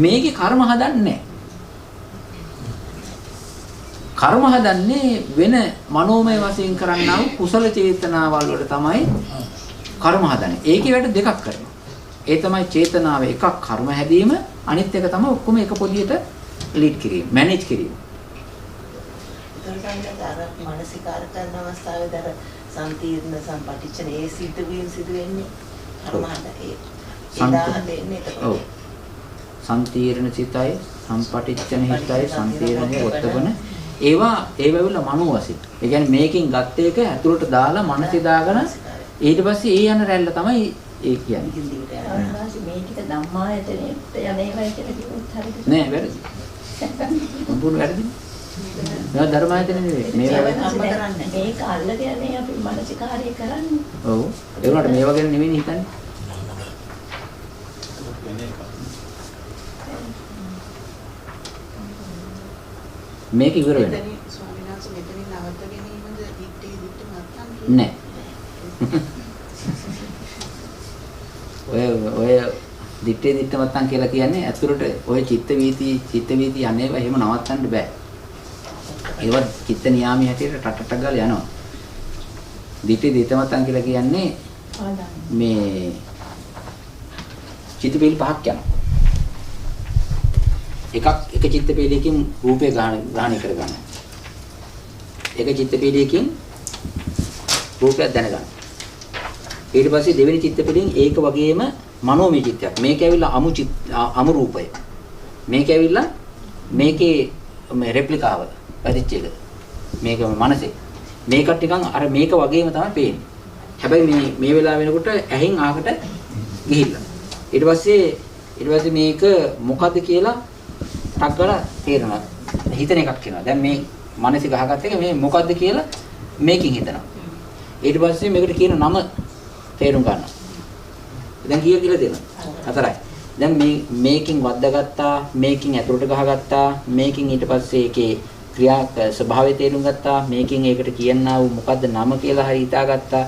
මේකේ කර්ම හදන්නේ නැහැ. කර්ම හදන්නේ වෙන මනෝමය වශයෙන් කරන්නා වූ කුසල චේතනාවල් වලට තමයි කර්ම හදන්නේ. ඒකේ වැඩ දෙකක් කරනවා. ඒ තමයි චේතනාව එකක් කර්ම හැදීම, අනිත් එක තමයි ඔක්කොම එක පොදියට ලීඩ් කිරීම, මැනේජ් කිරීම. ඒකට අර මානසිකාර කරන අවස්ථාවේදී අර සම්පීර්ණ සම්පටිච්ඡන ඒ සිදුවෙන්නේ කර්මහද ඒ දෙන්නේ ඔව්. සම්පීර්ණ සිතයි, සම්පටිච්ඡන හිතයි, සම්පීර්ණේ වත්තපන ඒවා ඒවවිල මනෝ වශයෙන්. ඒ කියන්නේ මේකෙන් ගත්ත එක ඇතුළට දාලා මනසේ දාගෙන ඊට පස්සේ ඒ යන රැල්ල තමයි ඒ කියන්නේ. මේ ටික ධම්මායතනෙට යන්නේවයි කියලා කිව්වොත් හරිද? නෑ වැරදි. සම්පූර්ණ වැරදි. මේවා ධර්මායතනෙ නෙවෙයි. මේක අල්ලගෙන අපි මානසිකාරය කරන්නේ. ඔව්. ඒ වුණාට මේවා ගැන නෙවෙයි හිතන්නේ. මේක ඉවර වෙනවා. ස්වාමීන් වහන්සේ මෙතනින් නවත්ත ගැනීමද දිත්තේ නැත්තම් නෑ. ඔය දිත්තේ නැත්තම් කියලා කියන්නේ ඇතුළට ඔය චිත්ත වීති යන්නේවා එහෙම නවත්තන්න බෑ. ඒවත් චිත්ත නියාමයේ හැටියට ටටට ගාලා යනවා. දිත්තේ නැත්තම් කියලා කියන්නේ මේ චිත්තපීලි පහක් යනවා. එක චිත්තපීලියකින් රූපේ ග්‍රහණය කරගන්න. එක චිත්තපීලියකින් රූපයක් දැනගන්න. ඊට පස්සේ දෙවෙනි චිත්තපීලියෙන් ඒක වගේම මනෝමය චිත්තයක්. මේක ඇවිල්ලා අමු රූපය. මේක ඇවිල්ලා මේකේ මේ රෙප්ලිකාව පරිච්ඡ එක. මේක මනසේ. මේකට නිකන් අර මේක වගේම තමයි පේන්නේ. හැබැයි මේ වෙලාව වෙනකොට ඇහෙන් ආකට ගිහිල්ලා. ඊට පස්සේ මේක මොකද්ද කියලා ටක් ගාලා තේරෙනවා. හිතන එකක් වෙනවා. දැන් මනසේ ගහගත්ත එක මේ මොකද්ද කියලා මේකෙන් හිතනවා. ඊට පස්සේ මේකට කියන නම තේරුම් ගන්නවා. දැන් කීය කියලා දෙනවා. 4යි. දැන් මේකෙන් වද්දාගත්තා, මේකෙන් ඇතුළට ගහගත්තා, මේකෙන් ඊට පස්සේ ඒකේ ක්‍රියා ස්වභාවය තේරුම් ගත්තා, මේකෙන් ඒකට කියන්නා වූ මොකද්ද නම කියලා හරි හිතාගත්තා.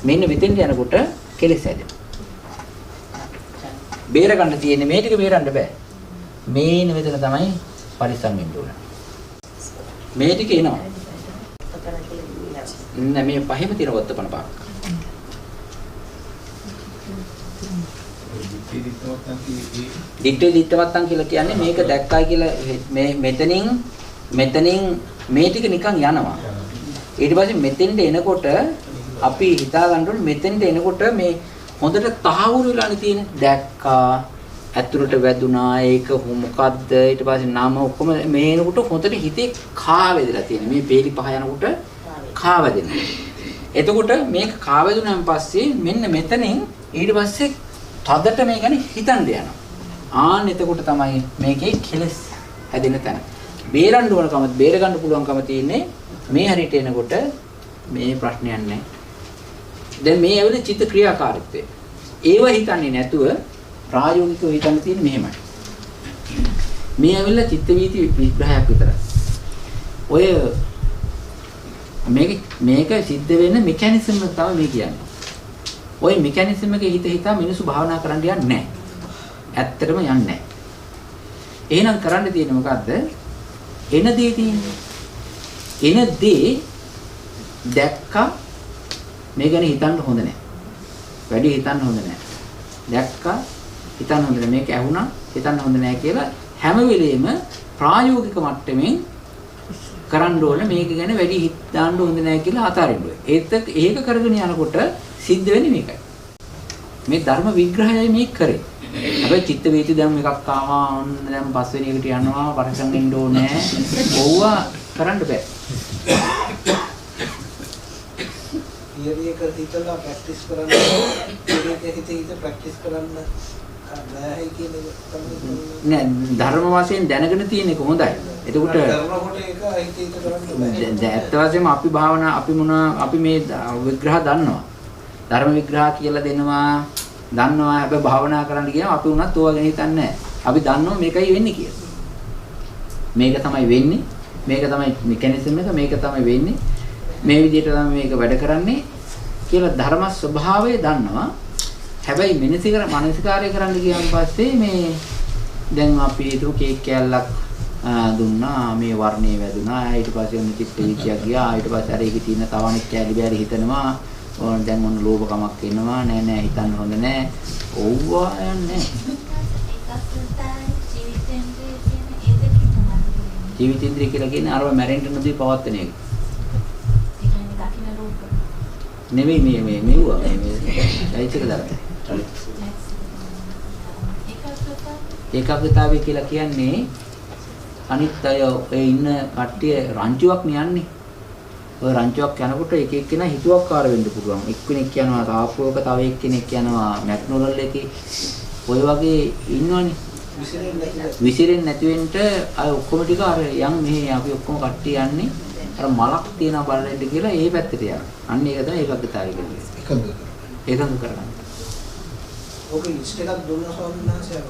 මෙන්න මෙතෙන්ට යනකොට කෙලෙස් හැදෙනවා. බේර ගන්න තියෙන්නේ මේ ටික බේරන්න බෑ. මේන මෙතන තමයි පරිස්සම් වෙන්න ඕන. මේ ටික එනවා. නෑ මේ පහෙම තියෙන වත්තපන පාක්. දිට්ඨිවත්තන් කියලා කියන්නේ මේක දැක්කයි කියලා මේ මෙතනින් මේ ටික නිකන් යනවා. ඊට පස්සේ මෙතෙන්ට එනකොට අපි හිතා ගන්න ඕනේ මෙතෙන්ට එනකොට මේ හොඳට තහවුරු වෙලානේ තියෙන්නේ. දැක්කා, ඇතුළට වැදුනා, ඒක මොකද්ද, ඊට පස්සේ නම ඔක්කොම මේ එනකොට හොඳට හිතේ කා වේදලා තියෙන්නේ. මේ පේලි පහ යනකොට කා වැදෙනවා. එතකොට මේක කා වැදුනන් පස්සේ මෙන්න මෙතනින් ඊට පස්සේ තදට මේ ගැන හිතන්න යනවා. ආන්න එතකොට තමයි මේකේ කෙලස් හැදෙන තැන. බේරන්න ඕනකම බේර ගන්න පුළුවන්කම තියෙන්නේ මේ හරියට එනකොට මේ ප්‍රශ්නයක් නැහැ. දැන් මේ ඇවිල්ලා චිත්ත ක්‍රියාකාරීත්වය. ඒව හිතන්නේ නැතුව ප්‍රායෝගිකව හිතන්න තියෙන්නේ මෙහෙමයි. මේ ඇවිල්ලා චිත්ත වීති විග්‍රහයක් විතරයි. ඔය මේක සිද්ධ වෙන මෙකැනිසම් එක තමයි මේ කියන්නේ. ওই මෙකැනිසම් එකේ හිතා මිනිස්සු භාවනා කරන්න යන්නේ නැහැ. ඇත්තටම යන්නේ නැහැ. එහෙනම් කරන්න තියෙන්නේ මොකද්ද? එන දේ තියෙන්නේ. එන දේ දැක්කා මේ ගැන හිතන්න හොඳ නැහැ. වැඩි හිතන්න හොඳ නැහැ. දැක්කා හිතන්න හොඳ නැහැ. මේක ඇහුණා හිතන්න හොඳ නැහැ කියලා හැම වෙලෙම ප්‍රායෝගික මට්ටමින් කරන්න ඕනේ. මේක ගැන වැඩි හිතන්න හොඳ නැහැ කියලා අතාරින්න ඕනේ. ඒක කරගෙන යනකොට සිද්ධ වෙන්නේ මේකයි. මේ ධර්ම විග්‍රහයයි මේ කරේ. හැබැයි චිත්ත වේති දැන් එකක් ආවා ඔන්න දැන් පස්වෙනි එකට යනවා පරිසම් වෙන්න ඕනේ. ඕවා කරන්න බෑ. තියරි එක හිතලා ප්‍රැක්ටිස් කරන්න තියරි එක හිත ප්‍රැක්ටිස් කරන්න බෑයි කියන එක තමයි නෑ ධර්ම වශයෙන් දැනගෙන තියෙන එක හොඳයි. එතකොට කරනකොට ඒක හිත කරන්න බෑ. ඇත්ත වශයෙන්ම අපි භාවනා අපි මේ විග්‍රහ දන්නවා. ධර්ම විග්‍රහ කියලා දෙනවා දන්නවා. හැබැයි භාවනා කරන්න ගියාම අපි උනත් ඕවා ගැන හිතන්නේ නැහැ. අපි දන්නවා මේකයි වෙන්නේ කියලා. මේක තමයි වෙන්නේ. මේක තමයි මෙකැනිසම් එක. මේක තමයි වෙන්නේ. මේ විදිහට තමයි මේක වැඩ කරන්නේ කියලා ධර්ම ස්වභාවය දන්නවා. හැබැයි මානසිකාරය කරන්න ගියාන් පස්සේ මේ දැන් අපි හිතුව කේක් කෑල්ලක් දුන්නා මේ වර්ණේ වැදුනා ඊට පස්සේ ඔන්න චිත්ත විචය ගියා ඊට පස්සේ අර ඒකේ තියෙන තවණික් කෑලි බෑරි හිතනවා ඕන දැන් ඔන්න ලෝභකමක් එනවා නෑ හිතන්න හොඳ නෑ ඕවා යන්නේ ජීවිතේන්ද්‍රය කියලා කියන්නේ අරව මැරෙන්න නොදී පවත්තන එක. නෙමෙයි මේ මෙව්වා මේ චෛත්‍යක දරත. ඒකාග්‍රතාවය කියලා කියන්නේ අනිත් අය ඒ ඉන්න කට්ටිය රංචුවක් නියන්නේ. ඔය රංචුවක් යනකොට එක එක්කෙනා හිතුවක්කාර වෙන්න පුළුවන්. එක්කෙනෙක් යනවා තාප්පුවක තව එක්කෙනෙක් යනවා මැක්නොරල් එකේ. ඔය වගේ ඉන්නවනේ. විසිරෙන්නේ නැති වෙන්න අය ඔක්කොම ටික අර යන් මෙහෙ අපි ඔක්කොම කට්ටිය යන්නේ අර මලක් තියනවා බලන්න කියලා ඒ පැත්තට යනවා. අන්න ඒක තමයි ඒකාග්‍රතාවය කියන්නේ. ඒකඟ කරගන්න. ඔක ලිස්ට් එකක් දුන්නා ස්වාමීන් වහන්සේ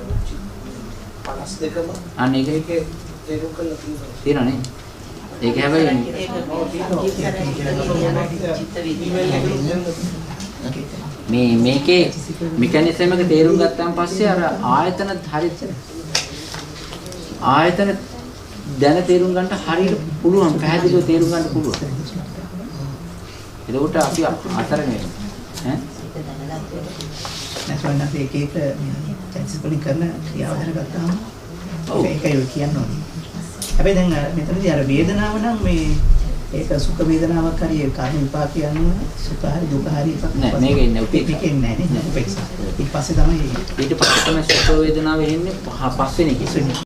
52ම අන්න ඒකේ තේරුම් කරලා තියෙනවා නේ. ඒක හැබැයි මේකේ මෙකැනිසම් එක තේරුම් ගත්තාන් පස්සේ අර ආයතන දැන තේරුම් ගන්නට හරියට පුළුවන් පැහැදිලිව තේරුම් ගන්න පුළුවන්. එතකොට අපි අතරනේ ඈ නැත්නම් අපි එක චැන්සස්පලින් කරන ක්‍රියාව දැනගත්තාම ඒකයි ඔය කියන්න ඕනේ. හැබැයි දැන් මෙතනදී අර වේදනාව නම් මේ ඒක සුඛ වේදනාවක් හරි ඒ කර්ම විපාක යනවා සුඛ හරි දුක හරි එකක් නෑ මේක ඉන්නේ උපේක්ෂා නෑ නේ උපේක්ෂා. ඊට පස්සේ තමයි සුඛ වේදනාව එන්නේ පස්වෙනි කිසිනේ.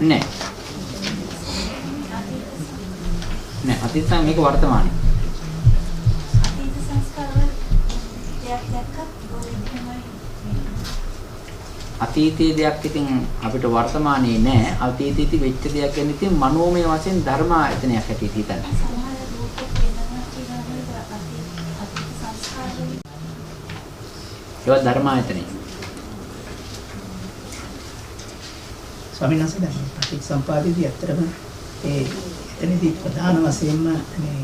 නෑ අතීත මේක වර්තමානයි. දෙයක් දැක්කත් ඔය එහෙමයි. අතීතයේ දෙයක් ඉතින් අපිට වර්තමානයේ නැහැ. අතීතයේදී වෙච්ච දෙයක් ගැන ඉතින් මනෝමය වශයෙන් ධර්ම ආයතනයක් හැටියට හිතන්න. සමහර රූප වේදනා කියලා අතීත සංස්කාර ඒවා ධර්ම ආයතනයි. ස්වාමීන් වහන්සේ දැන් පටිච්චසමුප්පාදයේදී ඇත්තටම ඒ එතනදී ප්‍රධාන වශයෙන්ම මේ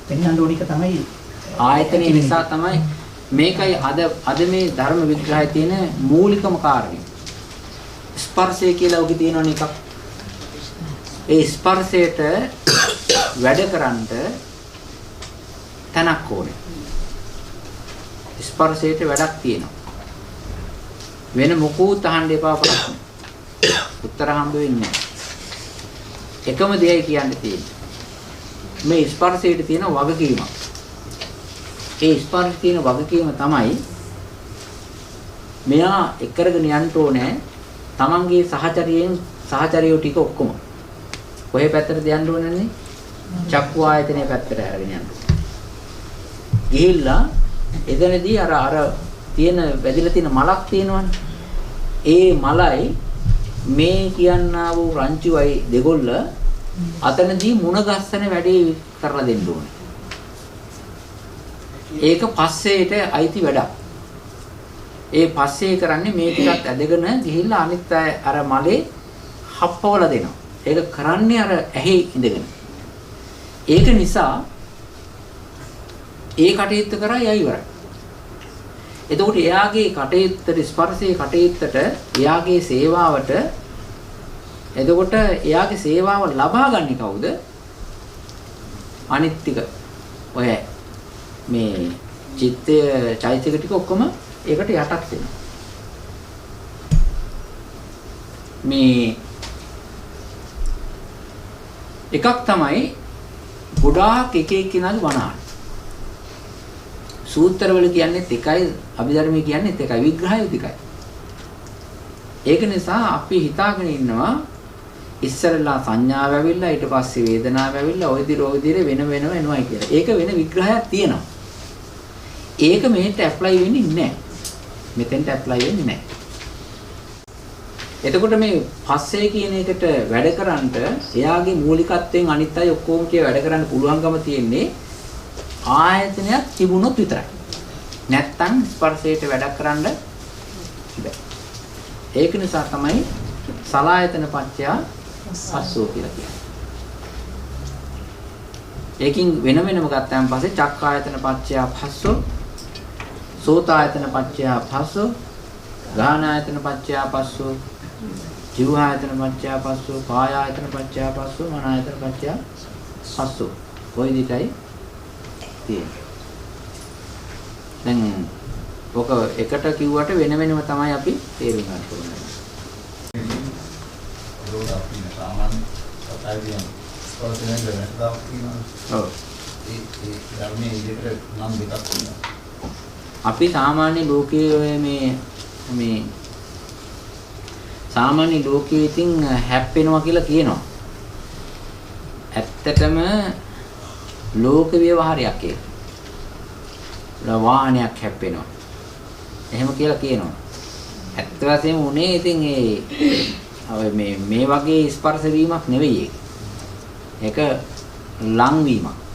පෙන්වන්න ඕනික තමයි ආයතනය නිසා තමයි මේකයි අද මේ ධර්ම විග්‍රහයේ තියෙන මූලිකම කාරණය. ස්පර්ශය කියලා ඔකේ තියෙනවනේ එකක්. ඒ ස්පර්ශයට වැඩ කරන්නට තැනක් ඕනේ. ස්පර්ශයට වැඩක් තියෙනවා. වෙන මොකුත් අහන්න එපා ප්‍රශ්න. උත්තර හම්බ වෙන්නේ නැහැ. එකම දෙයයි කියන්න තියෙන්නේ. මේ ස්පර්ශයට තියෙන වගකීමක්. ඒ ස්පර්ශයේ තියෙන වගකීම තමයි මෙයා එක්කරගෙන යන්න ඕනේ තමන්ගේ සහචරියෝ ටික ඔක්කොම. කොහේ පැත්තටද යන්න ඕනන්නේ? චක්කු ආයතනයේ පැත්තට අරගෙන යන්න. ගිහිල්ලා එතනදී අර තියෙන වැදිලා තියෙන මලක් තියෙනවනේ. ඒ මලයි මේ කියන්නා වූ රංචුවයි දෙගොල්ල අතනදී මුණ ගස්සන වැඩේ කරලා දෙන්න ඕනේ. ඒක පස්සේට අයිති වැඩක්. ඒ පස්සේ කරන්නේ මේ ටිකත් ඇදගෙන ගිහිල්ලා අනිත් අර මලේ හප්පවලා දෙනවා. ඒක කරන්නේ අර ඇහි ඉඳගෙන. ඒක නිසා ඒ කටයුත්ත කරා යයි ඉවරයි. එතකොට එයාගේ කටයුත්තට ස්පර්ශයේ කටයුත්තට එයාගේ සේවාවට එතකොට එයාගේ සේවාව ලබා ගන්නේ කවුද? අනිත් ටික. ඔය මේ චිත්තය චෛතසික ටික ඔක්කොම ඒකට යටත් වෙනවා. මේ එකක් තමයි ගොඩාක් එක එක්කිනාගේ වනාන. සූත්‍රවල කියන්නේත් එකයි අභිධර්මයේ කියන්නේත් එකයි විග්‍රහයත් එකයි. ඒක නිසා අපි හිතාගෙන ඉන්නවා ඉස්සරලා සංඥාව ඇවිල්ලා ඊට පස්සේ වේදනාව ඇවිල්ලා ওই විදිහට වෙන වෙනම එනවයි කියලා. ඒක වෙන විග්‍රහයක් තියෙනවා. ඒක මෙහෙට ඇප්ලයි වෙන්නේ නැහැ. මෙතෙන්ට ඇප්ලයි වෙන්නේ නැහැ. එතකොට මේ පස්සේ කියන එකට වැඩ කරන්නට එයාගේ මූලිකත්වයෙන් අනිත් අය ඔක්කොම කිය වැඩ කරන්න පුළුවන්කම තියෙන්නේ ආයතනයක් තිබුණොත් විතරයි. නැත්තම් ස්පර්ශයට වැඩ කරන්න බෑ. ඒක නිසා තමයි සලායතන පත්‍ය පස්සෝ කියලා කියන්නේ. ඒකින් වෙන වෙනම ගත්තාන් පස්සේ චක්කායතන පත්‍ය පස්සෝ, සෝතායතන පත්‍ය පස්සෝ, ගානායතන පත්‍ය පස්සෝ, ජීවායතන පත්‍ය පස්සෝ, කායායතන පත්‍ය පස්සෝ, මනායතන පත්‍ය පස්සෝ. ඔය විදිහටයි තියෙන්නේ. දැන් ඔක එකට කිව්වට වෙන වෙනම තමයි අපි තේරුම් ගන්න ඕනේ. ඒක අපි සාමාන්‍ය කතා කියන ස්පර්ශයෙන් දැනගන්නවා කියනවා. ඔව්. ඒ ධර්මයේ ඉදිරියට නම් දෙකක් තියෙනවා. අපි සාමාන්‍ය ලෝකයේ මේ සාමාන්‍ය ලෝකයේ ඉතින් හැප්පෙනවා කියලා කියනවා. ඇත්තටම ලෝක ව්‍යවහාරයක් ඒක. වාහනයක් හැප්පෙනවා. එහෙම කියලා කියනවා. ඇත්ත වශයෙන්ම උනේ ඉතින් මේ වගේ ස්පර්ශ වීමක් නෙවෙයි ඒක. ඒක ලං වීමක්.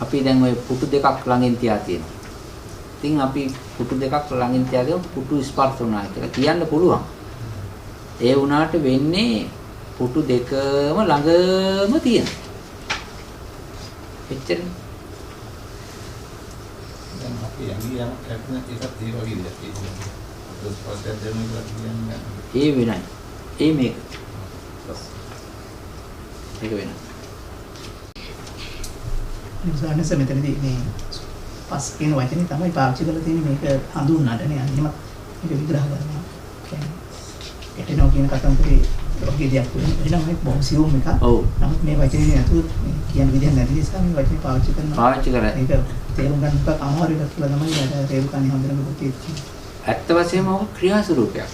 අපි දැන් ওই පුටු දෙකක් ළඟින් තියා තියෙනවා. ඉතින් අපි පුටු දෙකක් ළඟින් තියාගෙන පුටු ස්පර්ශ වුණා කියලා කියන්න පුළුවන්. ඒ වුණාට වෙන්නේ පුටු දෙකම ළඟම තියෙනවා. එච්චරනේ. දැන් අපි යන්නේ යන එකත් ඒ වගේ දෙයක් තියෙනවා. ස්පර්ශය දෙන්නවා කියන්නේ. ඒ වෙනයි. ඒ මේක. ඒක වෙනයි. නිසානස මෙතනදී මේ පස් කියන වචනේ තමයි පාවිච්චි කරලා තියෙන්නේ මේක හඳුන්වන්නනේ. අනිත් මේක විග්‍රහ කරනවා. කියන්නේ එතනෝ කියන කතන්දරේ වගේ දෙයක් වෙනවා. මේක බොහොම සියුම් එකක්. ඔව්. නමුත් මේ වචනේ නැතුව කියන විදිහ නැති නිසා මේ වචනේ පාවිච්චි කරනවා. පාවිච්චි කරා. ඒක තේරුම් ගන්න එක අමාරු එකක් කියලා තමයි අද රේරුකාණි හඳුනන කොට තියෙන්නේ. ඇත්ත වශයෙන්ම ඔක ක්‍රියා ස්වරූපයක්.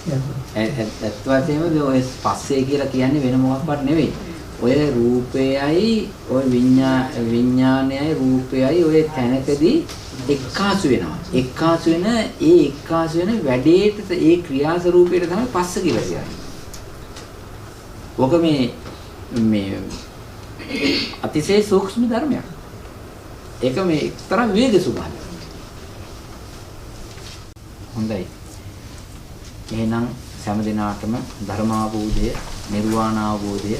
ඇත්ත වශයෙන්ම ඔය පස්සේ කියලා කියන්නේ වෙන මොකක්වත් නෙවෙයි. ඔය රූපයයි ඔය විඥානයයි රූපයයි ඔය තැනකදී එක්කාසු වෙනවා. එක්කාසු වෙන වැඩේට ඒ ක්‍රියා ස්වරූපයට තමයි පස්ස කියලා කියන්නේ. ඔක මේ අතිශය සූක්ෂම ධර්මයක්. ඒක මේ එක්තරා වේග ස්වභාවයක්. හොඳයි. එහෙනම් හැම දිනාටම ධර්මාභෝධය, නිර්වාණ අවබෝධය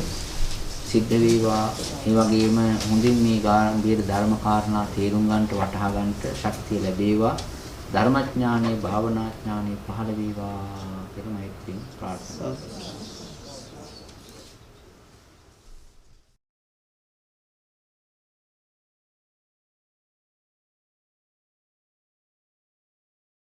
සිද්ධ වේවා. ඒ වගේම හොඳින් මේ ගාම්භීර ධර්ම කාරණා තේරුම් ගන්නට වටහා ගන්නට ශක්තිය ලැබේවා. ධර්මඥානෙ, භාවනාඥානෙ පහළ වේවා කියලා මම ප්‍රාර්ථනා කරනවා.